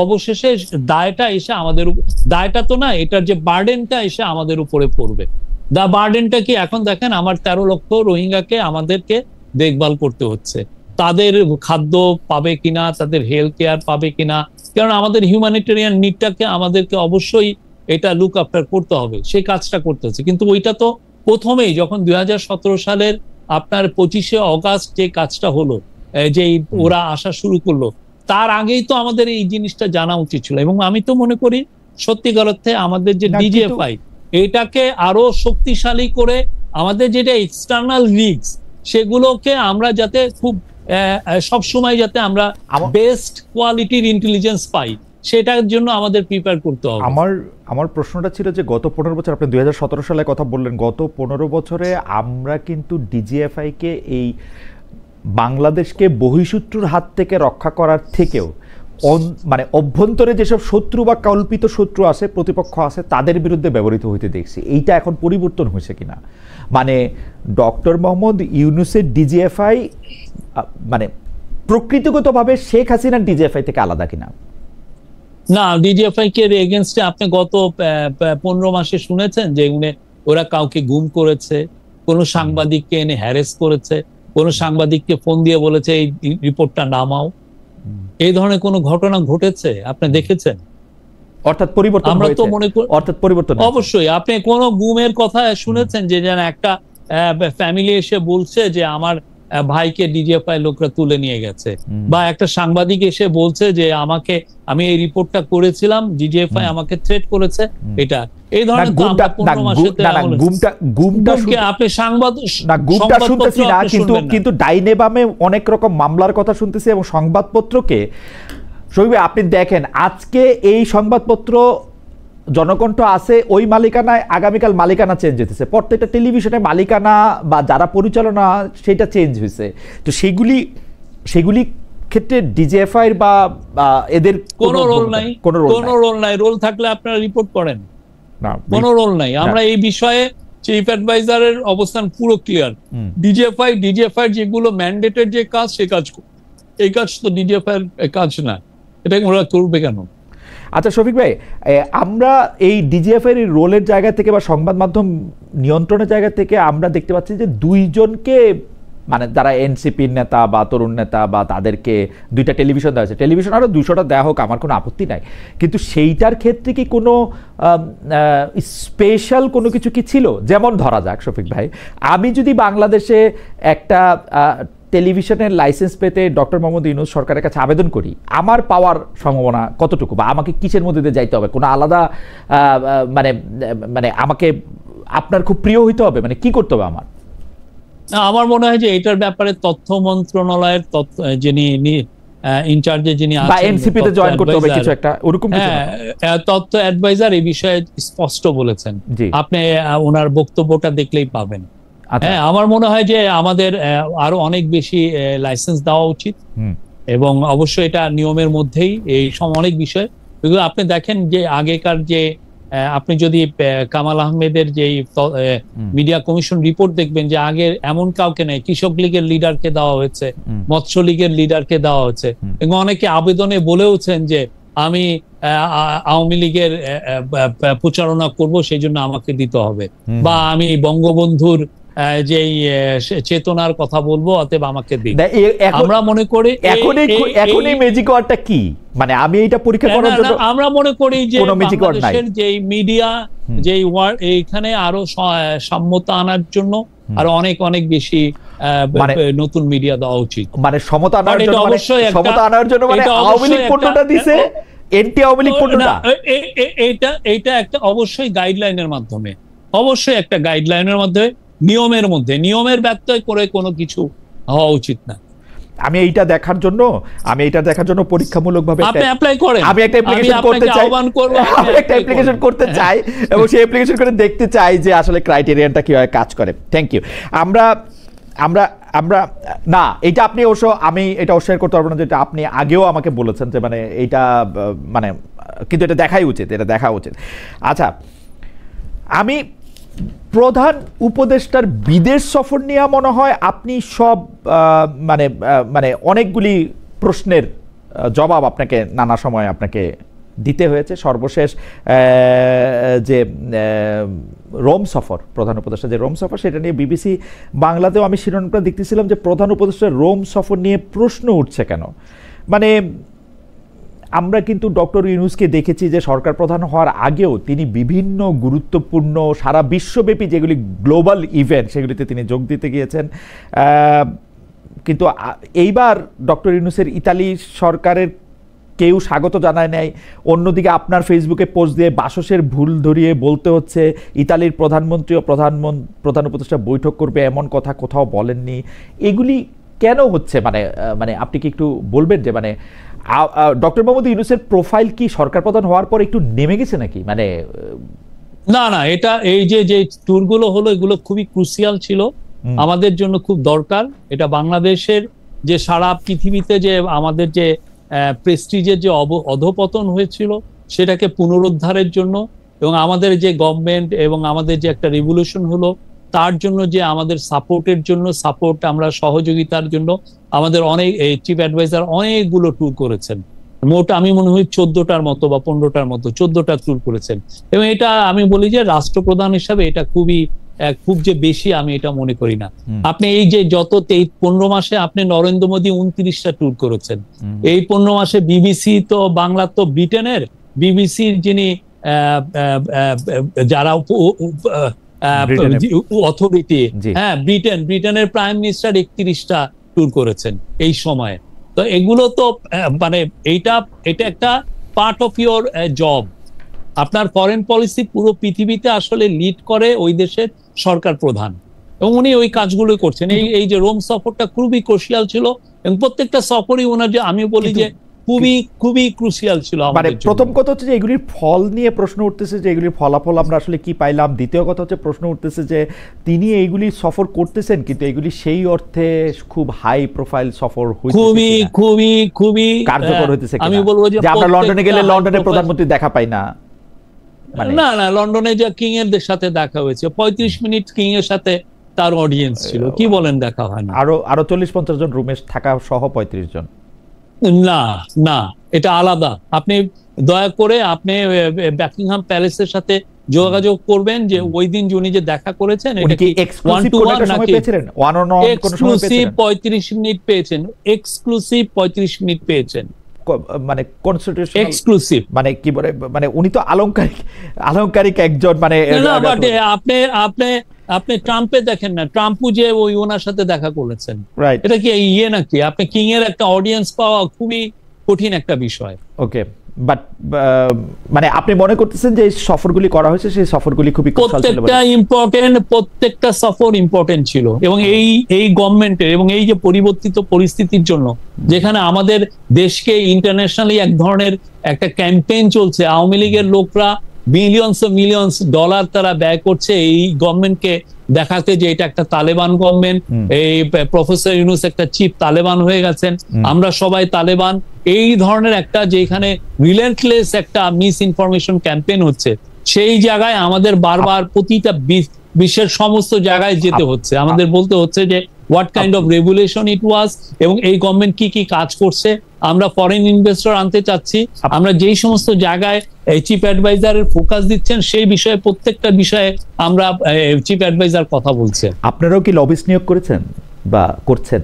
অবশেষে দায়টা এসে আমাদের, দায়টা তো না, এটার যে বার্ডেনটা এসে আমাদের উপরে পড়বে। দা বার্ডেনটা কি? এখন দেখেন আমার 13 লক্ষ রোহিঙ্গাকে আমাদেরকে দেখভাল করতে হচ্ছে। তাদের খাদ্য পাবে কিনা, তাদের হেলথ কেয়ার পাবে কিনা, কারণ আমাদের হিউম্যানিটেরিয়ান নিডটাকে আমাদেরকে অবশ্যই এটা লুক আফটার করতে হবে, সেই কাজটা করতে হচ্ছে। কিন্তু ওইটা তো প্রথমেই যখন 2017 সালের আপনার 25শে অগাস্ট যে কাজটা হলো, যে ওরা আসা শুরু করলো, তার আগেই তো আমাদের এই জিনিসটা জানা উচিত ছিল। এবং আমি তো মনে করি সত্যিকার অর্থে আমাদের যে ডিজিএফআই, এটাকে আরো শক্তিশালী করে আমাদের যেটা এক্সটার্নাল রিস্ক, সেগুলোকে আমরা যাতে খুব সবসময় যাতে আমরা বেস্ট কোয়ালিটির ইন্টেলিজেন্স পাই, সেটার জন্য আমাদের প্রিপেয়ার করতে হবে। আমার প্রশ্নটা ছিল যে গত 15 বছর, আপনি 2017 সালে কথা বললেন, গত 15 বছরে আমরা কিন্তু ডিজিএফআই কে এই বাংলাদেশকে বহিঃশত্রুর হাত থেকে রক্ষা করার থেকেও মানে অভ্যন্তরে যেসব শত্রু বা কল্পিত শত্রু আছে, প্রতিপক্ষ আছে, তাদের বিরুদ্ধে ব্যবহৃত হইতে দেখছি। এইটা এখন পরিবর্তন হয়েছে কিনা? মানে ডক্টর মোহাম্মদ ইউনূসের ডিজিএফআই মানে প্রকৃতিগতভাবে শেখ হাসিনার ডিজিএফআই থেকে আলাদা কিনা? না, ডিজিএফআই কে এগেইনস্টে আপনি গত 15 মাসে শুনেছেন যে ওরা কাউকে গুম করেছে, কোন সাংবাদিককে এনে হ্যারেস করেছে, কোন সাংবাদিককে ফোন দিয়ে বলেছে এই রিপোর্টটা নামাও? এই ধরনের কোন ঘটনা ঘটেছে আপনি দেখেছেন? অর্থাৎ পরিবর্তন আমরা তো মনে করি অর্থাৎ পরিবর্তন অবশ্যই। আপনি কোন গুমের কথা শুনেছেন যে যেন একটা ফ্যামিলি এসে বলছে যে আমার ভাইকে ডিজিএফআই লোকরা তুলে নিয়ে গেছে, বা একটা সাংবাদিক এসে বলছে যে আমি এই রিপোর্টটা করেছিলাম, ডিজিএফআই আমাকে থ্রেট করেছে? এটা এই ধরনের আপনি গুমটা শুনতেছি না, কিন্তু ডাইনে বামে অনেক রকম মামলার কথা শুনতেছি। এবং সংবাদপত্রকে শহীদ আপনি দেখেন, আজকে এই সংবাদপত্র জনকণ্ঠ আছে ওই মালিকানায়, আগামীকাল মালিকানা চেঞ্জ হতেছে, প্রত্যেকটা টেলিভিশনে মালিকানা বা যারা পরিচালনা সেটা চেঞ্জ হয়েছে। তো সেগুলি ক্ষেত্রে ডিজিএফআই বা এদের কোনো রোল নাই, কোনো রোল নাই। রোল থাকলে আপনারা রিপোর্ট করেন, কোনো রোল নাই। আমরা এই বিষয়ে চিফ অ্যাডভাইজারের অবস্থান পুরো ক্লিয়ার। ডিজিএফআই যেগুলো ম্যান্ডেটেড যে কাজ, সে কাজ, এই কাজ তো ডিজিএফআই এর কাজ না, এটা ওরা করবে কেন? আচ্ছা শফিক ভাই, আমরা এই ডিজিএফআই এর রোলের জায়গা থেকে বা সংবাদ মাধ্যম নিয়ন্ত্রণের জায়গা থেকে আমরা দেখতে পাচ্ছি যে দুইজনকে, মানে যারা এনসিপির নেতা বা তরুণ নেতা, বা তাদেরকে 2টা টেলিভিশন দেওয়া হয়েছে। টেলিভিশন আরও 200টা দেওয়া হোক, আমার কোনো আপত্তি নাই, কিন্তু সেইটার ক্ষেত্রে কি কোনো স্পেশাল কোনো কিছু কি ছিল? যেমন ধরা যাক শফিক ভাই, আমি যদি বাংলাদেশে একটা টেলিভিশনের লাইসেন্স পেতে ডক্টর মোহাম্মদ ইউনূস সরকারের কাছে আবেদন করি, আমার পাওয়ার সম্ভাবনা কতটুকু, বা আমাকে কিসের মধ্যে দিয়ে যাইতে হবে? কোনো আলাদা মানে আমাকে আপনার খুব প্রিয় হইতে হবে, মানে কি করতে হবে আমার? আমার মনে হয় যে এটার ব্যাপারে তথ্য মন্ত্রণালয়ের যিনি ইনচার্জে যিনি আছেন, বা এনসিপিতে জয়েন করতে হবে কিছু একটা ওরকম কিছু, তথ্য অ্যাডভাইজার এই বিষয়ে স্পষ্ট বলেছেন। আপনি ওনার বক্তব্যটা দেখলেই পাবেন। হ্যাঁ, আমার মনে হয় যে আমাদের আরো অনেক বেশি লাইসেন্স দেওয়া উচিত, এবং অবশ্যই এটা নিয়মের মধ্যেই এই অনেক বিষয়। আপনি দেখেন যে আগেকার যে আপনি যদি কামাল আহমেদের যে মিডিয়া কমিশন রিপোর্ট দেখবেন, যে আগে এমন কাউকে নেই, কৃষক লীগের লিডারকে দেওয়া হয়েছে, মৎস্য লীগের লিডারকে দেওয়া হয়েছে, এবং অনেকে আবেদনে বলেওছেন যে আমি আওয়ামী লীগের প্রচারণা করব, সেই জন্য আমাকে দিতে হবে, বা আমি বঙ্গবন্ধুর যেই চেতনার কথা বলবো, অতএব আমাকে দিন। আমরা মনে করি এখনই ম্যাজিক ওয়ার্ডটা কি, মানে আমি এটা পরীক্ষা করার জন্য আমরা মনে করি যে বাংলাদেশের যে মিডিয়া, যে ওয়ার্ড, এইখানে আরো সাম্যতা আনার জন্য আরো অনেক অনেক বেশি নতুন মিডিয়া দেওয়া উচিত। মানে সমতা আনার জন্য, মানে আওয়ামী লীগ পণ্যটা দিছে, এনটি আওয়ামী লীগ পণ্যটা এইটা একটা অবশ্যই গাইডলাইনের মাধ্যমে, অবশ্যই একটা গাইডলাইনের মাধ্যমে, নিয়মের ব্যত্যয় করে কোনো কিছু হওয়া উচিত না। আমি এইটা দেখার জন্য পরীক্ষামূলকভাবে আপনি অ্যাপ্লাই করেন, আমি একটা অ্যাপ্লিকেশন করতে চাই, আহ্বান করব, আমি একটা অ্যাপ্লিকেশন করতে চাই এবং সেই অ্যাপ্লিকেশন করে দেখতে চাই যে আসলে ক্রাইটেরিয়াটা কিভাবে কাজ করে। Thank you. আমরা আমরা আমরা না, এটা আপনি অবশ্য, আমি এটা অস্বীকার করতে পারবো না, যেটা আপনি আগেও আমাকে বলেছেন যে মানে এইটা মানে, কিন্তু এটা দেখা উচিত। আচ্ছা, আমি প্রধান উপদেষ্টার বিদেশ সফর নিয়ে মনে হয় আপনি সব মানে অনেকগুলি প্রশ্নের জবাব আপনাকে নানা সময় আপনাকে দিতে হয়েছে। সর্বশেষ যে রোম সফর, প্রধান উপদেষ্টা যে রোম সফর, সেটা নিয়ে বিবিসি বাংলাতেও আমি শিরোনামটা দেখতেছিলাম যে প্রধান উপদেষ্টার রোম সফর নিয়ে প্রশ্ন উঠছে কেন। মানে আমরা কিন্তু ডক্টর ইউনূসকে দেখেছি যে সরকার প্রধান হওয়ার আগেও তিনি বিভিন্ন গুরুত্বপূর্ণ সারা বিশ্বব্যাপী যেগুলি গ্লোবাল ইভেন্ট, সেগুলিতে তিনি যোগ দিতে গিয়েছেন। কিন্তু এইবার ডক্টর ইউনূসের ইতালি সরকারের কেউ স্বাগত জানায় নাই। অন্যদিকে আপনার ফেসবুকে পোস্ট দিয়ে বাসসের ভুল ধরিয়ে বলতে হচ্ছে ইতালির প্রধানমন্ত্রী ও প্রধান উপদেষ্টা বৈঠক করবে, এমন কথা কোথাও বলেননি। এগুলি কেন হচ্ছে? মানে আপনি কি একটু বলবেন যে মানে ডক্টর মোহাম্মদ ইউনূসের প্রোফাইল কি সরকার প্রধান হওয়ার পর একটু নেমে গেছে নাকি? মানে না, এটা এই যে ট্যুরগুলো হলো, এগুলো খুবই ক্রুশিয়াল ছিল, আমাদের জন্য খুব দরকার। এটা বাংলাদেশের যে সারা পৃথিবীতে যে আমাদের যে প্রেস্টিজের যে অধপতন হয়েছিল সেটাকে পুনরুদ্ধারের জন্য, এবং আমাদের যে গভর্নমেন্ট এবং আমাদের যে একটা রিভলিউশন হলো তার জন্য, যে আমাদের সাপোর্ট আমরা সহযোগিতার জন্য আমাদের অনেক চিফ অ্যাডভাইজার অনেকগুলো ট্যুর করেছেন। মোট আমি মনে হয় 14টার মতো বা 15টার মতো 14টা ট্যুর করেছেন। এবং এটা আমি বলি যে রাষ্ট্রপ্রধান হিসাবে এটা খুব যে বেশি আমি এটা মনে করি না। আপনি এই যে 15 মাসে আপনি নরেন্দ্র মোদী 29টা ট্যুর করেছেন। এই 15 মাসে বিবিসি তো বাংলা তো ব্রিটেনের বিবিসির যিনি যারা অথরিটি, হ্যাঁ, ব্রিটেনের প্রাইম মিনিস্টার 31টা ট্যুর করেছেন এই সময়ে। তো এগুলো তো মানে এটা একটা পার্ট অফ ইওর জব। আপনার ফরেন পলিসি পুরো পৃথিবীতে আসলে লিড করে ওই দেশের সরকার প্রধান, এবং উনি ওই কাজগুলো করছেন। এই যে রোম সফরটা খুবই ক্রুশিয়াল ছিল, এবং প্রত্যেকটা সফরই ওনার, যে আমি বলি যে খুবই ক্রুশিয়াল ছিল আমাদের জন্য। প্রথম কথা হচ্ছে যে এগুলির ফল নিয়ে প্রশ্ন উঠতেছে যে এগুলির ফলাফল আমরা আসলে কি পাইলাম। দ্বিতীয় কথা হচ্ছে প্রশ্ন উঠতেছে যে তিনি এইগুলি সফর করতেছেন, কিন্তু এগুলি সেই অর্থে খুব হাই প্রোফাইল সফর খুবই কার্যকর হইতেছে। আমি বলবো যে আমরা লন্ডনে গেলে লন্ডনের প্রধানমন্ত্রী দেখা পাই না। না, লন্ডনে যে কিং এর সাথে দেখা হয়েছে, 35 মিনিট কিং এর সাথে তার অডিয়েন্স ছিল। কি বলেন, দেখা হয় না? আরো 40-50 জন রুমে থাকা সহ 35 জন। না, এটা আলাদা। আপনি দয়া করে আপনি বাকিংহাম প্যালেসের সাথে যোগাযোগ করবেন যে ওই দিন উনি যে দেখা করেছেন এটা কি ওয়ান টু ওয়ান নাকি এক্সক্লুসিভ 35 মিনিট পেয়েছেন। এক্সক্লুসিভ 35 মিনিট পেয়েছেন, মানে কনস্টিটিউশনাল এক্সক্লুসিভ। মানে কি বলে, মানে উনি তো আলংকারিক একজন। মানে আপনি ট্রাম্পে দেখেন না, ট্রাম্পও যে ওই ওনার সাথে দেখা করেছেন, রাইট? এটা কি নাকি? আপনি কিং এর একটা অডিয়েন্স পাওয়া খুবই কঠিন একটা বিষয়। ওকে, বাট মানে আপনি মনে করতেছেন যে সফরগুলি করা হয়েছে, সেই সফরগুলি খুবই প্রত্যেকটা সফর ইম্পর্টেন্ট ছিল। এবং এই গভর্নমেন্টের এবং এই যে পরিবর্তিত পরিস্থিতির জন্য, যেখানে আমাদের দেশকে ইন্টারন্যাশনালি এক ধরনের একটা ক্যাম্পেইন চলছে, আওয়ামী লীগের লোকরা মিলিয়নস ডলার তারা ব্যয় করছে এই গভর্নমেন্টকে দেখাতে যে এটা একটা তালেবান গভর্নমেন্ট। এই প্রফেসর ইউনূস একটা চিফ তালেবান হয়ে গেছেন, আমরা সবাই তালেবান। এই ধরনের একটা যেখানে রিলেন্টলেস একটা মিস ইনফরমেশন ক্যাম্পেইন হচ্ছে, সেই জায়গায় আমাদের বারবার প্রতিটা বিশ্বের সমস্ত জায়গায় যেতে হচ্ছে, আমাদের বলতে হচ্ছে যে হোয়াট কাইন্ড অফ রেগুলেশন ইট ওয়াজ, এবং এই গভর্নমেন্ট কি কাজ করছে। আমরা ফরেন ইনভেস্টর আনতে চাচ্ছি, আমরা যেই সমস্ত জায়গায় চিফ অ্যাডভাইজারের ফোকাস দিচ্ছেন সেই বিষয়ে প্রত্যেকটা বিষয়ে আমরা চিফ অ্যাডভাইজার কথা বলছে। আপনারাও কি লবিস্ট নিয়োগ করেছেন বা করছেন?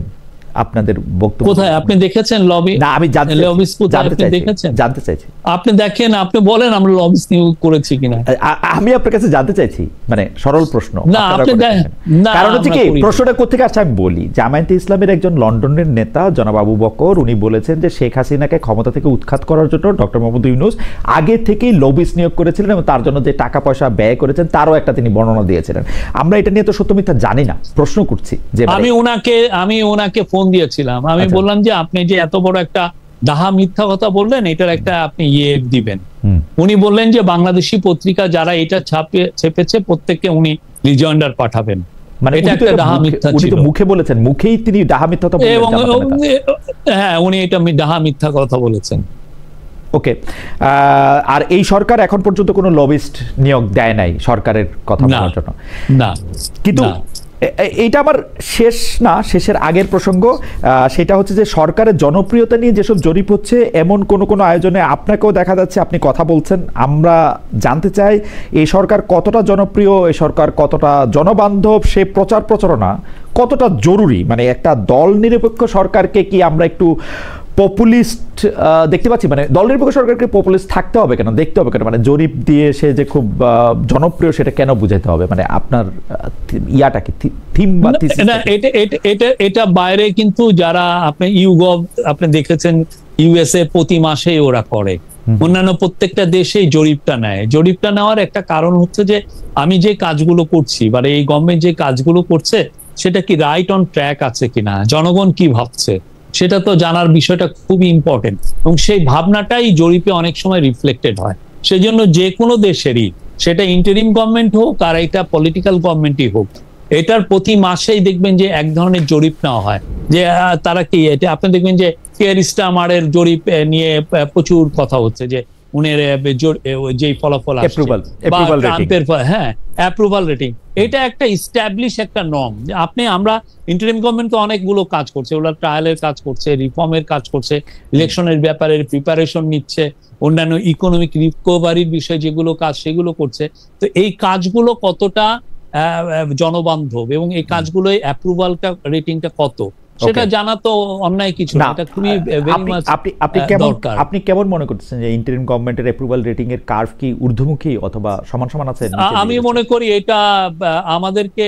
আপনাদের বক্তব্য কোথায় আপনি দেখেছেন লবি? না, আমি জানতে চাইছি। আপনি দেখেন, আপনি বলেন আমরা লবিস নিয়ে করেছি কিনা। আমি আপনার কাছে জানতে চাইছি, মানে সরল প্রশ্ন। না, আপনি কারণ হচ্ছে কি, প্রশ্নটা কোথেকে আসছে আমি বলি। জামায়াতে ইসলামের একজন লন্ডনের নেতা জনাব আবু বকর, উনি বলেছেন যে শেখ হাসিনাকে ক্ষমতা থেকে উৎখাত করার জন্য ডক্টর মোহাম্মদ ইউনূস আগে থেকেই লবিস নিয়োগ করেছিলেন এবং তার জন্য যে টাকা পয়সা ব্যয় করেছেন তারও একটা তিনি বর্ণনা দিয়েছিলেন। আমরা এটা নিয়ে তো সত্য মিথ্যা জানি না, প্রশ্ন করছি যে আমি ওনাকে ফোন দিয়েছিলাম, আমি বললাম যে আপনি যে এত বড় একটা ডাহা মিথ্যা কথা বললেন, এটার একটা আপনি দিবেন। উনি বললেন যে বাংলাদেশি পত্রিকা যারা এটা ছেপেছে প্রত্যেককে উনি রিজয়েন্ডার পাঠাবেন। মানে এটা একটা ডাহা মিথ্যা ছিল, উনি তো মুখে বলেছেন, মুখেই তিনি ডাহা মিথ্যা কথা বলেছেন। হ্যাঁ, উনি এটা ডাহা মিথ্যা কথা বলেছেন। ওকে, আর এই সরকার এখন পর্যন্ত কোনো লবিস্ট নিয়োগ দেয় নাই সরকারের কথা বলার জন্য? না। কিন্তু এইটা আমার শেষের আগের প্রসঙ্গ, সেটা হচ্ছে যে সরকারের জনপ্রিয়তা নিয়ে যেসব জরিপ হচ্ছে, এমন কোনো আয়োজনে আপনাকেও দেখা যাচ্ছে, আপনি কথা বলছেন। আমরা জানতে চাই এই সরকার কতটা জনপ্রিয়, এই সরকার কতটা জনবান্ধব, সে প্রচার প্রচারণা কতটা জরুরি। মানে একটা দল নিরপেক্ষ সরকারকে কি আমরা একটু পপুলিস্ট দেখতে পাচ্ছি? মানে দল নিরপেক্ষ সরকারকে পপুলিস্ট থাকতে হবে কেন, দেখতে হবে কেন? মানে জরিপ দিয়ে সে যে খুব জনপ্রিয় সেটা কেন বুঝাতে হবে? মানে আপনার ইয়াটা কি থিম বা এটা বাইরে কিন্তু যারা আপনি ইউগভ আপনি দেখেছেন, ইউএসএ প্রতি মাসে ওরা করে, অন্যান্য প্রত্যেকটা দেশেই জরিপটা নেয়। জরিপটা নেওয়ার একটা কারণ হচ্ছে যে আমি যে কাজগুলো করছি, মানে এই গভর্নমেন্ট যে কাজগুলো করছে সেটা কি রাইট অন ট্র্যাক আছে কিনা, জনগণ কি ভাবছে সেটা তো জানার বিষয়টা খুবই ইম্পর্টেন্ট, এবং সেই ভাবনাটাই জরিপে অনেক সময় রিফ্লেক্টেড হয়। সেই জন্য যে কোনো দেশেরই, সেটা ইন্টারিম গভর্নমেন্ট হোক আর এটা পলিটিক্যাল গভর্নমেন্টই হোক, এটার প্রতি মাসেই দেখবেন যে এক ধরনের জরিপ নেওয়া হয় যে তারা কি, এটা আপনি দেখবেন যে কেয়ার স্টামারের জরিপ নিয়ে প্রচুর কথা হচ্ছে যে উনের যেই ফলাফল আসছে, বা ট্রাম্পের অ্যাপ্রুভাল রেটিং, এটা একটা ইস্টাবলিশ একটা নর্ম। আমরা ইন্টারিম গভর্নমেন্ট তো অনেকগুলো কাজ করছে, ওরা ট্রায়ালের কাজ করছে, রিফর্মের কাজ করছে, ইলেকশনের ব্যাপারে প্রিপারেশন নিচ্ছে, অন্যান্য ইকোনমিক রিকভারির বিষয়ে যেগুলো কাজ সেগুলো করছে। তো এই কাজগুলো কতটা জনবান্ধব এবং এই কাজগুলোই অ্যাপ্রুভালটা রেটিংটা কত, সেটা জানা তো অন্যায় কিছু না। এটা খুবই আপনি কেমন মনে করতেছেন যে ইন্টারিম গভর্নমেন্টের অ্যাপ্রুভাল রেটিং এর কার্ভ কি ঊর্ধ্বমুখী অথবা সমান আছে? আমি মনে করি এটা আমাদেরকে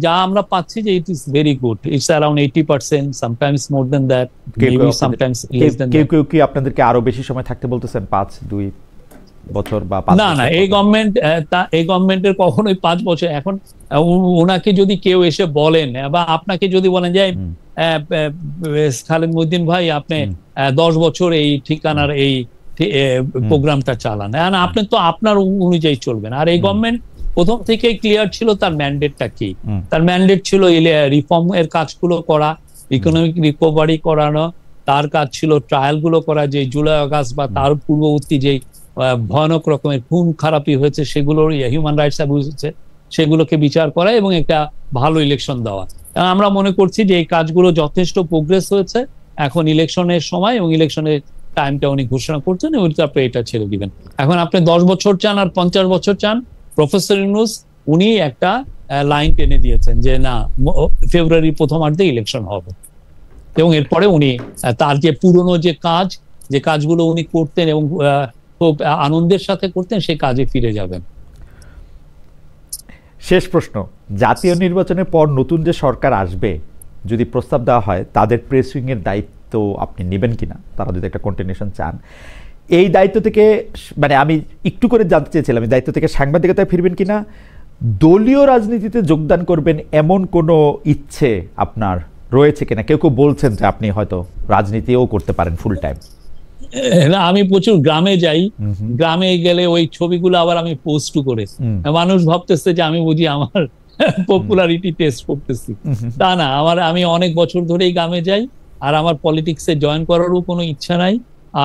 যা আমরা পাচ্ছি যে it is very good, it's around 80%, sometimes more than that, maybe sometimes less than. কেউ কি আপনাদেরকে আরো বেশি সময় থাকতে বলতেছেন, 5-2 বছর বা 5 না, এই গভর্নমেন্টের কখনোই 5 বছর। এখন ওনাকে যদি কেউ এসে বলেন বা আপনাকে যদি বলেন যে খালেদ মহিউদ্দিন ভাই আপনি 10 বছর এই ঠিকানার এই প্রোগ্রামটা চালান, আপনি তো আপনার অনুযায়ী চলবেন। আর এই গভর্নমেন্ট প্রথম থেকেই ক্লিয়ার ছিল তার ম্যান্ডেটটা কি। তার ম্যান্ডেট ছিল রিফর্ম এর কাজগুলো করা, ইকোনমিক রিকভারি করানো, তার কাজ ছিল ট্রায়াল গুলো করা, যে জুলাই আগস্ট বা তার পূর্ববর্তী যে ভয়ানক রকমের খুন খারাপি হয়েছে সেগুলোর হিউম্যান রাইটস অ্যাবিউজ হচ্ছে সেগুলোকে বিচার করা এবং একটা ভালো ইলেকশন দেওয়া। আমরা মনে করছি যে এই কাজগুলো যথেষ্ট প্রোগ্রেস হয়েছে। এখন ইলেকশনের সময় এবং ইলেকশনের টাইমটা উনি ঘোষণা করছেন এবং তারপরে এটা ছেড়ে দিবেন। এখন আপনি 10 বছর চান আর 50 বছর চান, প্রফেসর ইউনূস উনি একটা লাইন টেনে দিয়েছেন যে না, ফেব্রুয়ারির প্রথমার্ধে ইলেকশন হবে এবং এরপরে উনি তার যে পুরনো যে কাজগুলো উনি করতেন এবং খুব আনন্দের সাথে করতেন সেই কাজে ফিরে যাবেন। শেষ প্রশ্ন, জাতীয় নির্বাচনের পর নতুন যে সরকার আসবে, যদি প্রস্তাব দেওয়া হয় তাদের প্রেস উইং এর দায়িত্ব আপনি নেবেন কিনা? তারা যদি একটা কন্টিনিউশন চান, এই দায়িত্ব থেকে, মানে আমি একটু করে জানতে চেয়েছিলাম, এই দায়িত্ব থেকে সাংবাদিকতায় ফিরবেন কিনা, দলীয় রাজনীতিতে যোগদান করবেন এমন কোনো ইচ্ছে আপনার রয়েছে কিনা? কেউ বলছেন যে আপনি হয়তো রাজনীতিও করতে পারেন ফুল টাইম। আমি প্রচুর গ্রামে যাই, গ্রামে গেলে ওই ছবিগুলো আবার আমি পোস্ট করে, মানুষ ভাবতেছে যে আমি বুঝি আমার পপুলারিটি টেস্ট করতেছি। তা না, আমি অনেক বছর ধরেই গ্রামে যাই, আর আমার পলিটিক্সে জয়েন করারও কোনো ইচ্ছা নাই।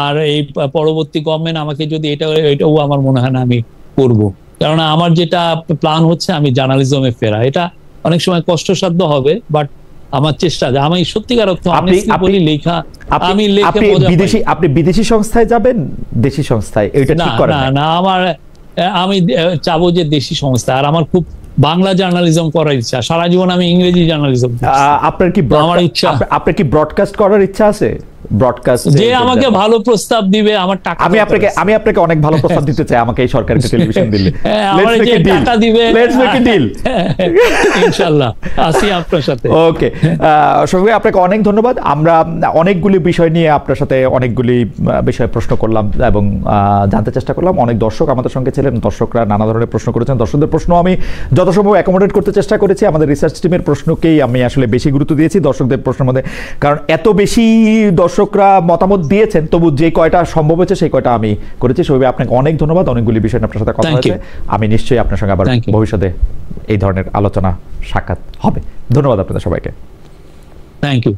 আর এই পরবর্তী গভর্নমেন্ট আমাকে যদি এটাও আমার মনে হয় না আমি করব, কারণ আমার যেটা প্ল্যান হচ্ছে আমি জার্নালিজমে ফেরা। এটা অনেক সময় কষ্টসাধ্য হবে, বাট আমার চেষ্টা, আমি সত্যিকার অর্থে বলি লেখা, আমি আপনি বিদেশি সংস্থায় যাবেন, দেশি সংস্থায় এটা ঠিক করেন? না, আমি চাবো যে দেশি সংস্থা। আর আমার খুব বাংলা জার্নালিজম করার ইচ্ছা, সারা জীবন আমি ইংরেজি জার্নালিজম। আপনার কি ব্রডকাস্ট করার ইচ্ছা আছে? ব্রডকাস্ট যে আমাকে ভালো প্রস্তাব দিবে, আমার টাকা, আমি আপনাকে অনেক ভালো প্রস্তাব দিতে চাই, আমাকে এই সরকারকে টেলিভিশন দিলে আমার যে টাকা দিবে, লেটস মেক এ ডিল ইনশাআল্লাহ আসি আপনার সাথে। ওকে শফিক ভাই, আপনাকে অনেক ধন্যবাদ। আমরা অনেকগুলি বিষয় নিয়ে আপনার সাথে অনেকগুলি বিষয়ে প্রশ্ন করলাম এবং জানতে চেষ্টা করলাম। অনেক দর্শক আমাদের সঙ্গে ছিলেন, দর্শকরা নানা ধরনের প্রশ্ন করেছেন। দর্শকদের প্রশ্ন আমি যথাসম্ভব অ্যাকোমোডেট করতে চেষ্টা করেছি। আমাদের রিসার্চ টিমের প্রশ্নকেই আমি আসলে বেশি গুরুত্ব দিয়েছি দর্শকদের প্রশ্নের মধ্যে, কারণ এত বেশি দর্শকরা মতামত দিয়েছেন, তবু যে কয়টা সম্ভব হয়েছে সেই কয়টা আমি করেছি। শফিক, আপনাকে অনেক ধন্যবাদ। অনেকগুলি বিষয় আপনার সাথে কথা হয়েছে, আমি নিশ্চয়ই আপনার সঙ্গে আবার ভবিষ্যতে এই ধরনের আলোচনা সাক্ষাৎ হবে। ধন্যবাদ আপনাদের সবাইকে। Thank you.